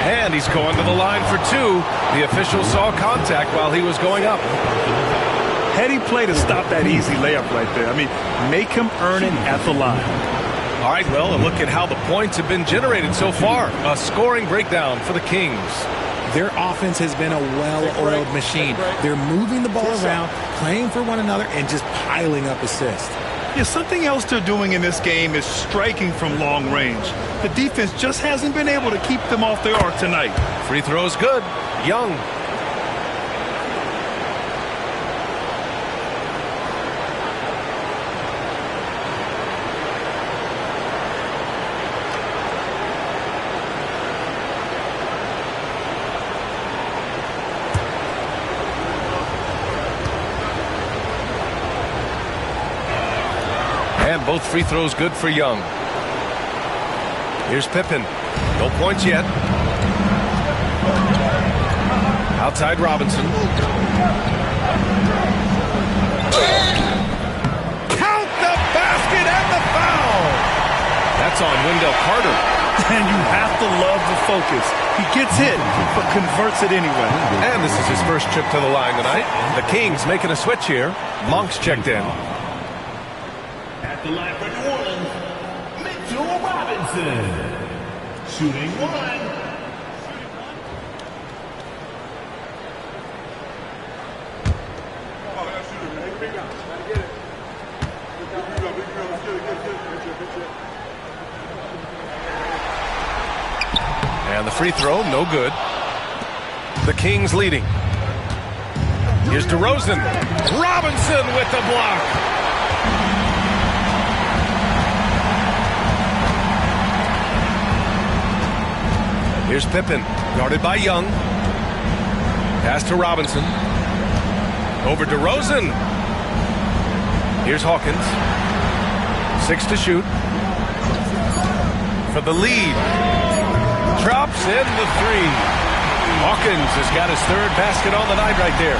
And he's going to the line for 2. The official saw contact while he was going up. Heady play to stop that easy layup right there. I mean, make him earn it at the line. All right, well, and look at how the points have been generated so far. A scoring breakdown for the Kings. Their offense has been a well-oiled machine. They're moving the ball around, playing for one another, and just piling up assists. Yeah, something else they're doing in this game is striking from long range. The defense just hasn't been able to keep them off their arc tonight. Free throw's good. Young. And both free throws good for Young. Here's Pippen. No points yet. Outside Robinson. Count the basket and the foul. That's on Wendell Carter. And you have to love the focus. He gets hit, but converts it anyway. And this is his first trip to the line tonight. The Kings making a switch here. Monk's checked in. At the line for New Orleans, Mitchell Robinson. Shooting 1. And the free throw, no good. The Kings leading. Here's DeRozan. Robinson with the block. Here's Pippen, guarded by Young. Pass to Robinson. Over DeRozan. Here's Hawkins. 6 to shoot. For the lead. Drops in the 3. Hawkins has got his third basket on the night right there.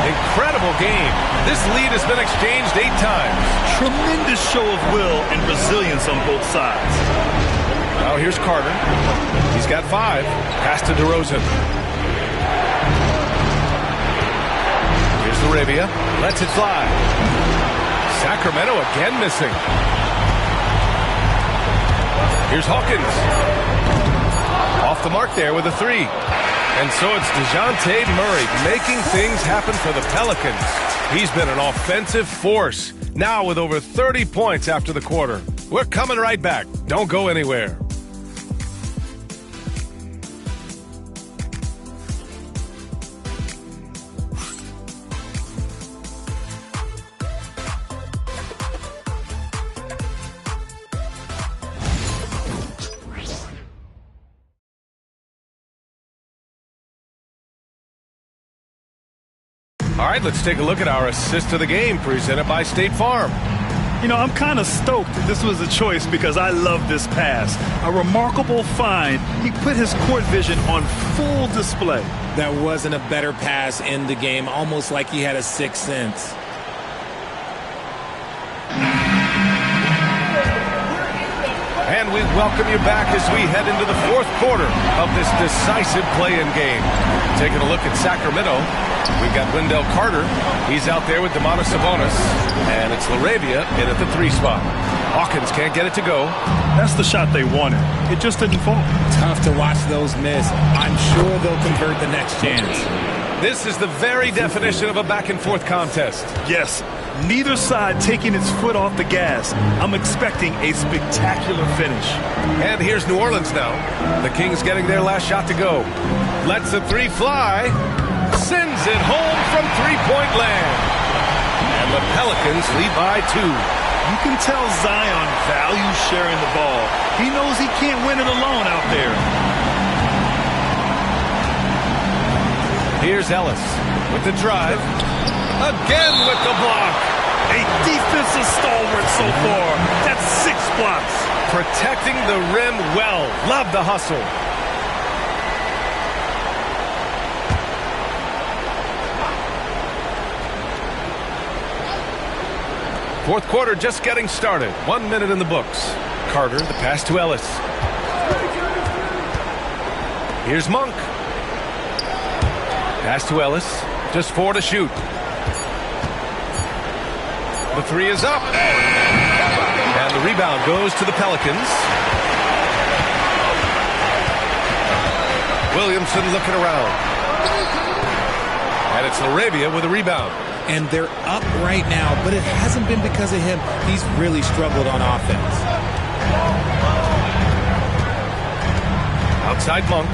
Incredible game. This lead has been exchanged 8 times. Tremendous show of will and resilience on both sides. Now here's Carter. He's got 5. Pass to DeRozan. Here's LaRavia. Lets it fly. Sacramento again missing. Here's Hawkins. Off the mark there with a 3. And so it's DeJounte Murray making things happen for the Pelicans. He's been an offensive force, now with over 30 points after the quarter. We're coming right back. Don't go anywhere. All right, let's take a look at our assist of the game presented by State Farm. You know, I'm kind of stoked this was a choice because I love this pass. A remarkable find. He put his court vision on full display. That wasn't a better pass in the game, almost like he had a sixth sense. And we welcome you back as we head into the fourth quarter of this decisive play-in game. Taking a look at Sacramento, we've got Wendell Carter. He's out there with Domantas Sabonis. And it's LaRavia in at the 3 spot. Hawkins can't get it to go. That's the shot they wanted. It just didn't fall. Tough to watch those miss. I'm sure they'll convert the next chance. This is the very definition of a back-and-forth contest. Yes, neither side taking its foot off the gas. I'm expecting a spectacular finish. And here's New Orleans now. The Kings getting their last shot to go. Lets the 3 fly. Sends it home from three-point land. And the Pelicans lead by 2. You can tell Zion values sharing the ball. He knows he can't win it alone out there. Here's Ellis with the drive. Again with the block. A defensive stalwart so far. That's 6 blocks. Protecting the rim well. Love the hustle. Fourth quarter just getting started. 1 minute in the books. Carter, the pass to Ellis. Here's Monk. Pass to Ellis. Just 4 to shoot. The 3 is up. And the rebound goes to the Pelicans. Williamson looking around. And it's LaRavia with a rebound. And they're up right now, but it hasn't been because of him. He's really struggled on offense. Outside Monk.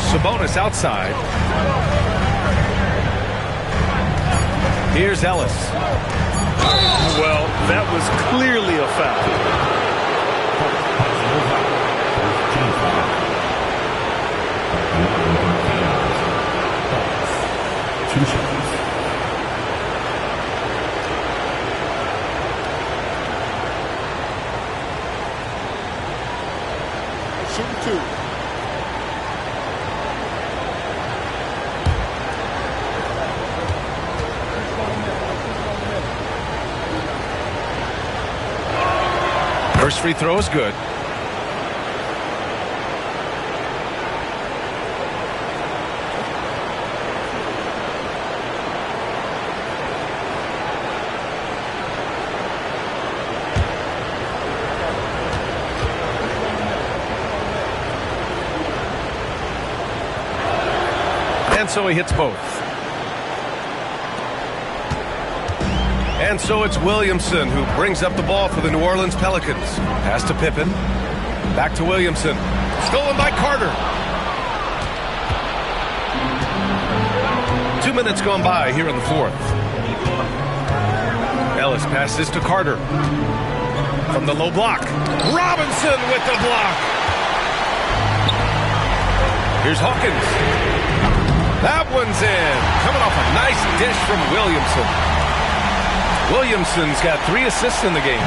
Sabonis outside. Here's Ellis. Well, that was clearly a foul. Shooting 2. First free throw is good. And so he hits both. And so it's Williamson who brings up the ball for the New Orleans Pelicans. Pass to Pippen. Back to Williamson. Stolen by Carter. 2 minutes gone by here in the fourth. Ellis passes to Carter. From the low block. Robinson with the block. Here's Hawkins. That one's in. Coming off a nice dish from Williamson. Williamson's got 3 assists in the game.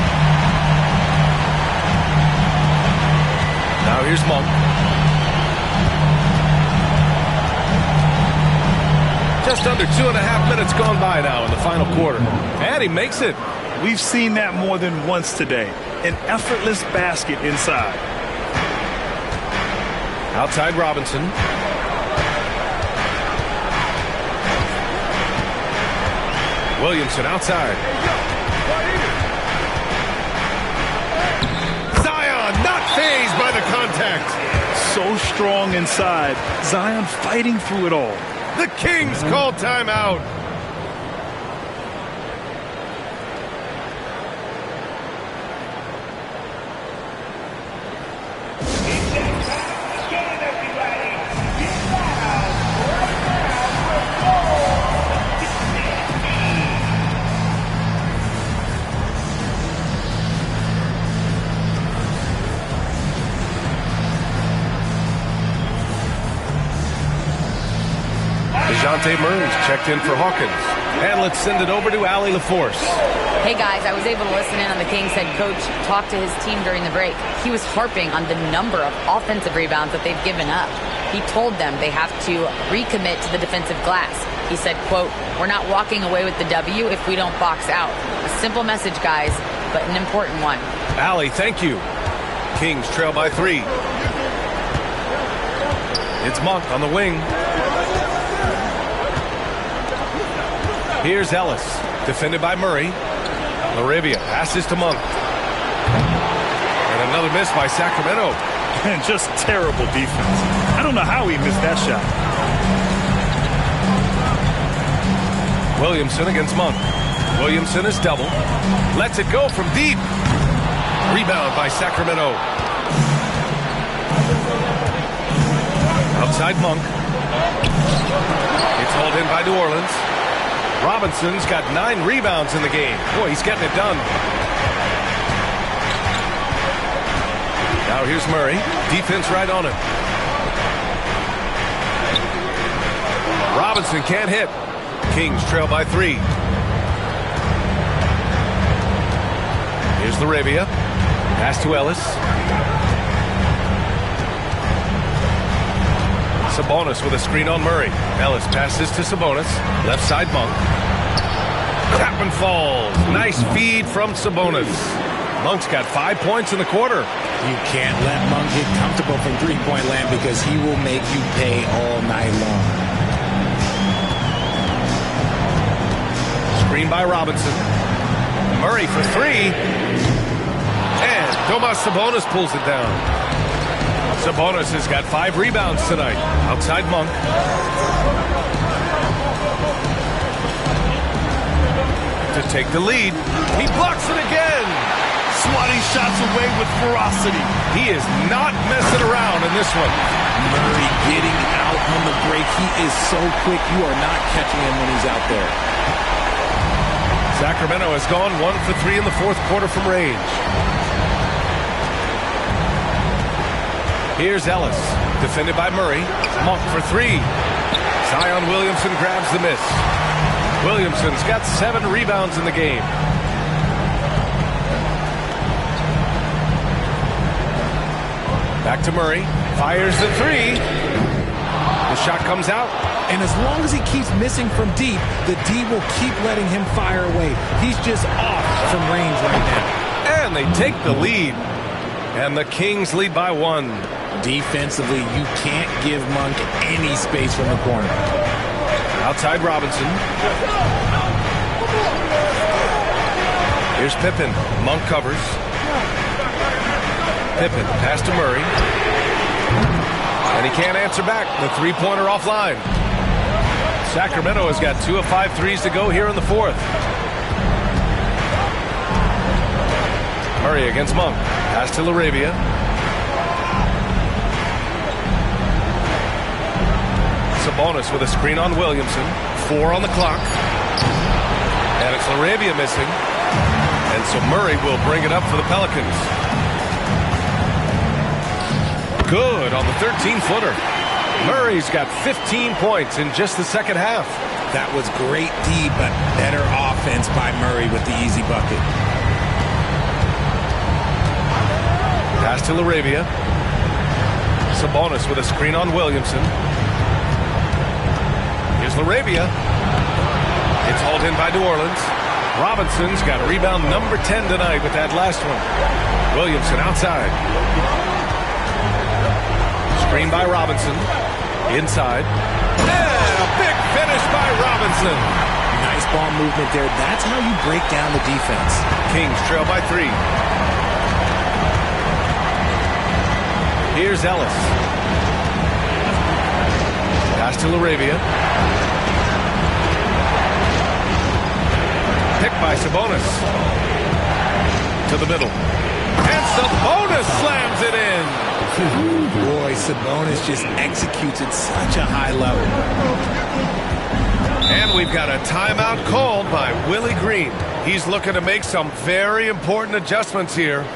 Now here's Monk. Just under 2.5 minutes gone by now in the final quarter. And he makes it. We've seen that more than once today. An effortless basket inside. Outside Robinson. Williamson outside. Zion not fazed by the contact. So strong inside. Zion fighting through it all. The Kings call timeout. DeJounte Murray's checked in for Hawkins. And let's send it over to Allie LaForce. Hey guys, I was able to listen in on the Kings head coach talk to his team during the break. He was harping on the number of offensive rebounds that they've given up. He told them they have to recommit to the defensive glass. He said, quote, "We're not walking away with the W if we don't box out." A simple message, guys, but an important one. Allie, thank you. Kings trail by 3. It's Monk on the wing. Here's Ellis, defended by Murray. LaRavia passes to Monk. And another miss by Sacramento. And just terrible defense. I don't know how he missed that shot. Williamson against Monk. Williamson is double. Lets it go from deep. Rebound by Sacramento. Outside Monk. It's hauled in by New Orleans. Robinson's got 9 rebounds in the game. Boy, he's getting it done. Now here's Murray. Defense right on him. Robinson can't hit. Kings trail by 3. Here's LaRavia. Pass to Ellis. Sabonis with a screen on Murray. Ellis passes to Sabonis. Left side Monk. That one falls. Nice feed from Sabonis. Monk's got 5 points in the quarter. You can't let Monk get comfortable from three-point land because he will make you pay all night long. Screen by Robinson. Murray for 3. And Domas Sabonis pulls it down. Sabonis has got 5 rebounds tonight. Outside Monk. To take the lead. He blocks it again. Swatting shots away with ferocity. He is not messing around in this one. Murray getting out on the break. He is so quick. You are not catching him when he's out there. Sacramento has gone 1 for 3 in the fourth quarter from range. Here's Ellis, defended by Murray. Monk for 3. Zion Williamson grabs the miss. Williamson's got 7 rebounds in the game. Back to Murray. Fires the 3. The shot comes out. And as long as he keeps missing from deep, the D will keep letting him fire away. He's just off from range right now. And they take the lead. And the Kings lead by 1. Defensively, you can't give Monk any space from the corner. Outside Robinson. Here's Pippen. Monk covers. Pippen, pass to Murray. And he can't answer back. The three-pointer offline. Sacramento has got 2 of 5 threes to go here in the fourth. Murray against Monk. Pass to LaRavia. Sabonis with a screen on Williamson. 4 on the clock. And it's LaRavia missing. And so Murray will bring it up for the Pelicans. Good on the 13-footer. Murray's got 15 points in just the second half. That was great D, but better offense by Murray with the easy bucket. Pass to LaRavia. Sabonis with a screen on Williamson. Here's LaRavia. It's hauled in by New Orleans. Robinson's got rebound number 10 tonight with that last one. Williamson outside. Screen by Robinson. Inside. And a big finish by Robinson. Nice ball movement there. That's how you break down the defense. Kings trail by 3. Here's Ellis. Pass to LaRavia. Picked by Sabonis. To the middle. And Sabonis slams it in. Boy, Sabonis just executes at such a high level. And we've got a timeout called by Willie Green. He's looking to make some very important adjustments here.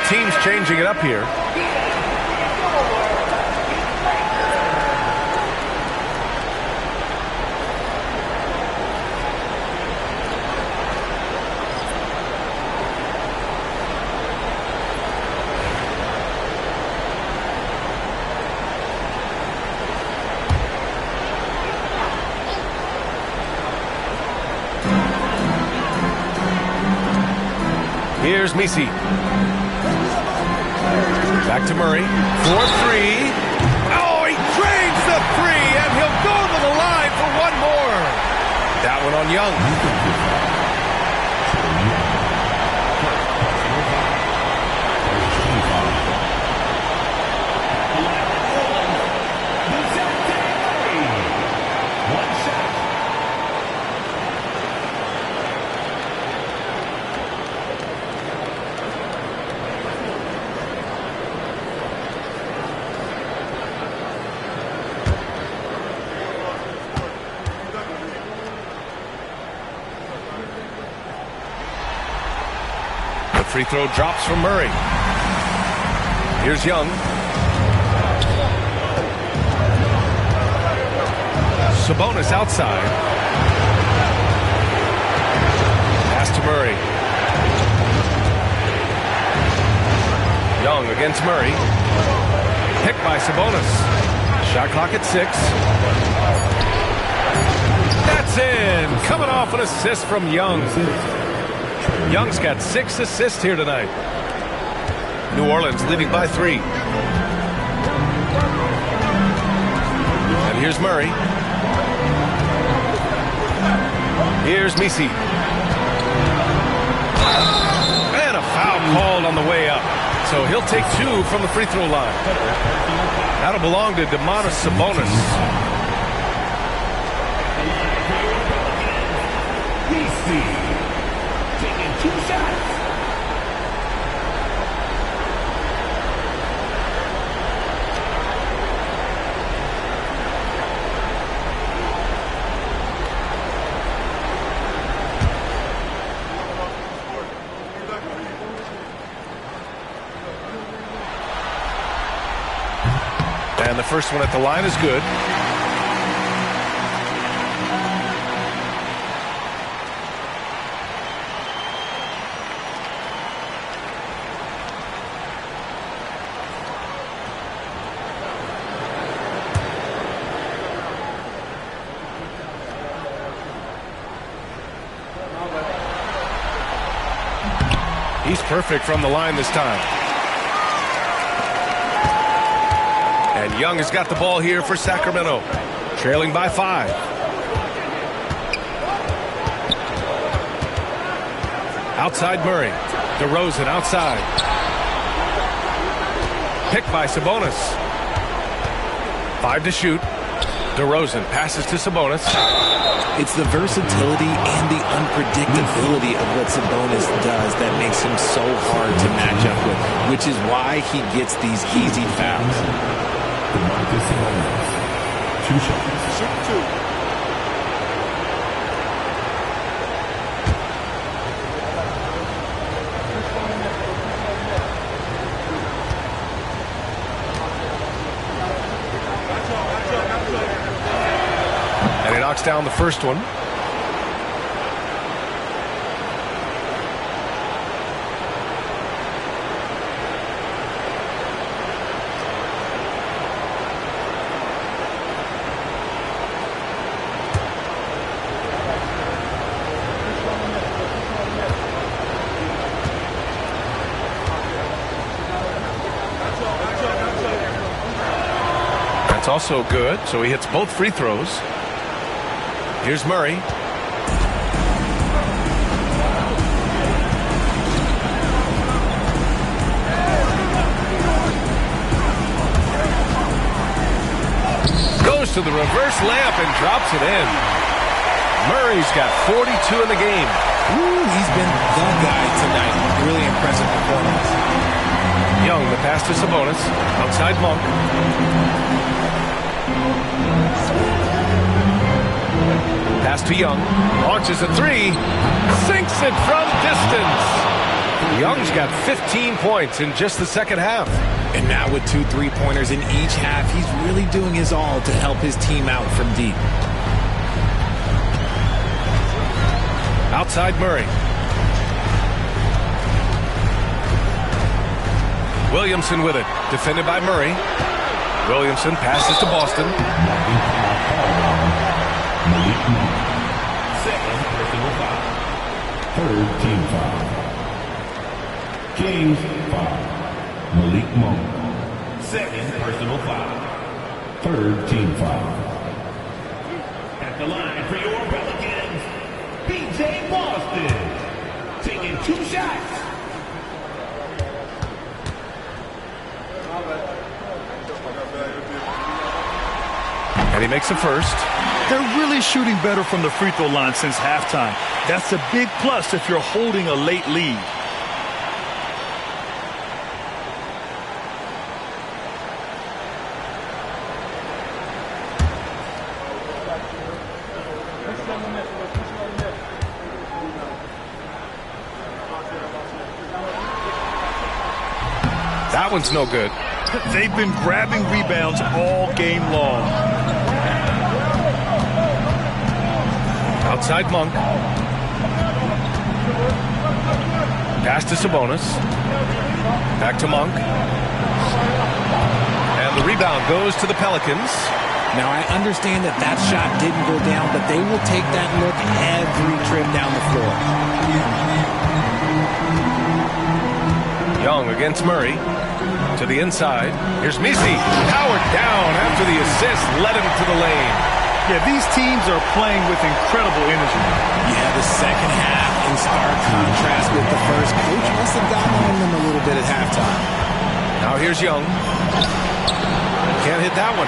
Both teams changing it up here. Here's Messi. Back to Murray. 4-3. Oh, he drains the three, and he'll go to the line for one more. That one on Young. Free throw drops from Murray. Here's Young. Sabonis outside. Pass to Murray. Young against Murray. Picked by Sabonis. Shot clock at 6. That's in. Coming off an assist from Young. Young's got 6 assists here tonight. New Orleans leading by 3. And here's Murray. Here's Messi. And a foul called on the way up. So he'll take 2 from the free throw line. That'll belong to Domantas Sabonis. Taking 2 shots. And the first one at the line is good. He's perfect from the line this time. And Young has got the ball here for Sacramento. Trailing by 5. Outside Murray. DeRozan outside. Picked by Sabonis. 5 to shoot. DeRozan passes to Sabonis. It's the versatility and the unpredictability of what Sabonis does that makes him so hard to match up with, which is why he gets these easy fouls. Domantas Sabonis. 2 shots. Shoot 2. Knocks down the first one. That's also good, so he hits both free throws. Here's Murray. Goes to the reverse layup and drops it in. Murray's got 42 in the game. Ooh, he's been the guy tonight. Really impressive performance. Young, the pass to Sabonis. Outside Monk. Pass to Young. Launches a 3. Sinks it from distance. Young's got 15 points in just the second half. And now with 2 3-pointers in each half, he's really doing his all to help his team out from deep. Outside Murray. Williamson with it. Defended by Murray. Williamson passes to Boston. Malik Monk. Second personal foul. Third team foul. Kings foul. Malik Monk. Second personal foul. Third team foul. At the line for your Pelicans, PJ Boston. Taking 2 shots. And he makes the first. They're really shooting better from the free throw line since halftime. That's a big plus if you're holding a late lead. That one's no good. They've been grabbing rebounds all game long. Outside Monk. Pass to Sabonis. Back to Monk. And the rebound goes to the Pelicans. Now, I understand that that shot didn't go down, but they will take that look every trip down the floor. Young against Murray. To the inside. Here's Messi. Powered down after the assist. Led him to the lane. Yeah, these teams are playing with incredible energy. Yeah, the second half in stark contrast with the first. Coach must have gotten on them a little bit at halftime. Now here's Young. Can't hit that one.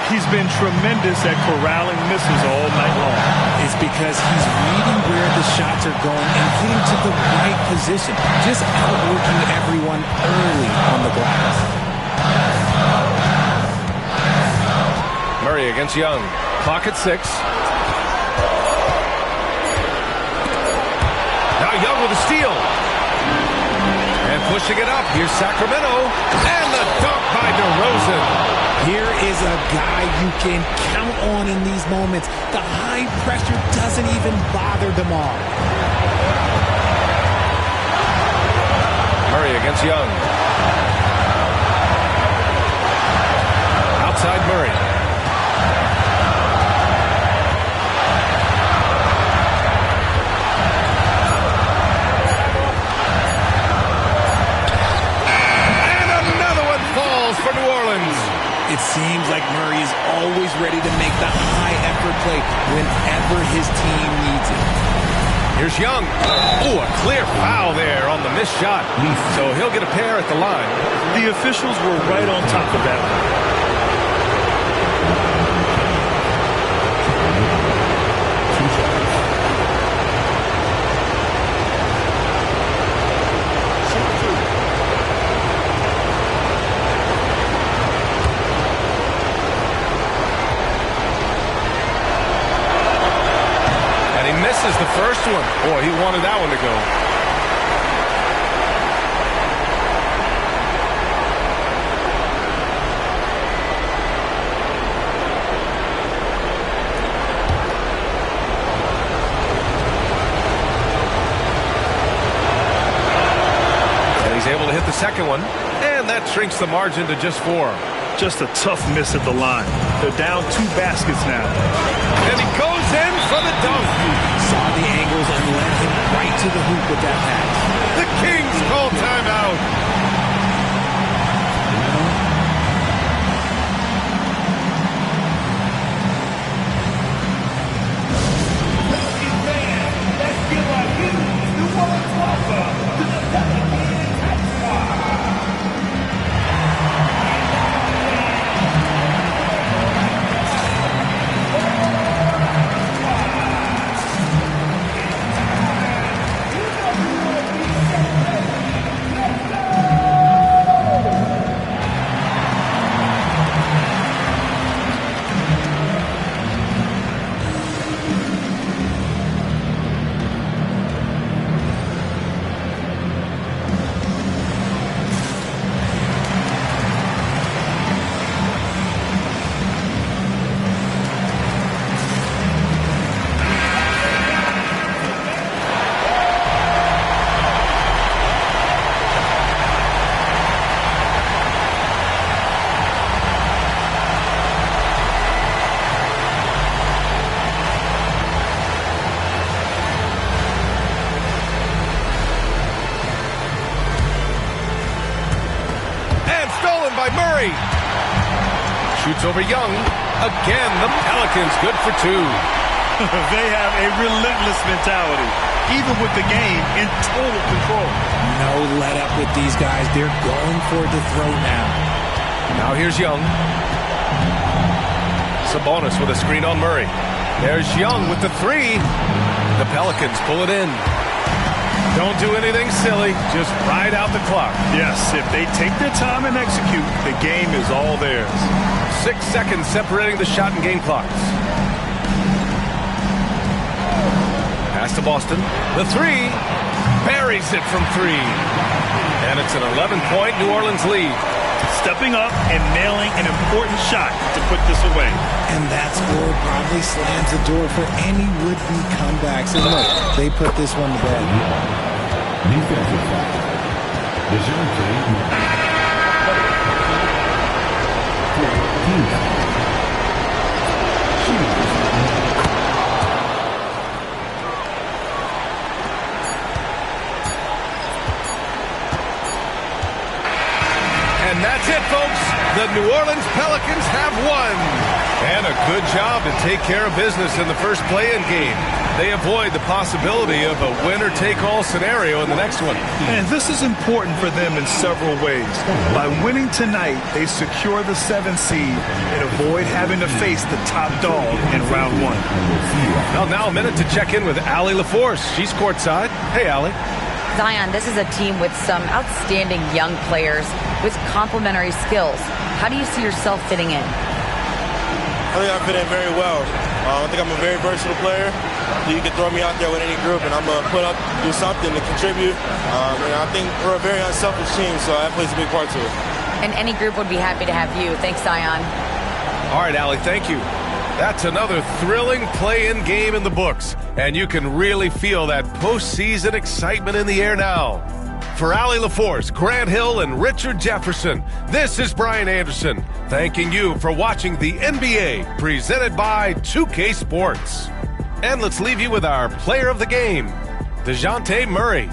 He's been tremendous at corralling misses all night long. It's because he's reading where the shots are going and getting to the right position. Just outworking everyone early on the glass. Murray against Young. Clock at 6. Now Young with a steal. And pushing it up. Here's Sacramento. And the dunk by DeRozan. Here is a guy you can count on in these moments. The high pressure doesn't even bother DeMar. Murray against Young. Outside Murray. And another one falls for New Orleans. It seems like Murray is always ready to make the high-effort play whenever his team needs it. Here's Young. Oh, a clear foul there on the missed shot. So he'll get a pair at the line. The officials were right on top of that one. Misses the first one. Boy, he wanted that one to go. And he's able to hit the second one. And that shrinks the margin to just 4. Just a tough miss at the line. They're down 2 baskets now. And he goes in for the dunk. Saw the angles and led him right to the hoop with that pass. The Kings call timeout. one by Murray. Shoots over Young. Again, the Pelicans good for two. They have a relentless mentality, even with the game in total control. No let up with these guys. They're going for the throw now. Now here's Young. Sabonis with a screen on Murray. There's Young with the three. The Pelicans pull it in. Don't do anything silly. Just ride out the clock. Yes, if they take their time and execute, the game is all theirs. 6 seconds separating the shot and game clocks. Pass to Boston. The three. Buries it from three. And it's an 11-point New Orleans lead. Stepping up and nailing an important shot to put this away. And that score probably slams the door for any would-be comebacks. And look, they put this one to bed. Defensive foul. DeJounte Murray. And that's it, folks. The New Orleans Pelicans have won. And a good job to take care of business in the first play-in game. They avoid the possibility of a winner-take-all scenario in the next one. And this is important for them in several ways. By winning tonight, they secure the 7th seed and avoid having to face the top dog in round one. Well, now a minute to check in with Allie LaForce. She's courtside. Hey, Allie. Zion, this is a team with some outstanding young players with complementary skills. How do you see yourself fitting in? I think I fit in very well. I think I'm a very versatile player. You can throw me out there with any group, and I'm going to put up, do something to contribute. And I think we're a very unselfish team, so that plays a big part to it. And any group would be happy to have you. Thanks, Zion. All right, Allie, thank you. That's another thrilling play-in game in the books, and you can really feel that postseason excitement in the air now. For Allie LaForce, Grant Hill, and Richard Jefferson, this is Brian Anderson, thanking you for watching the NBA, presented by 2K Sports. And let's leave you with our player of the game, DeJounte Murray.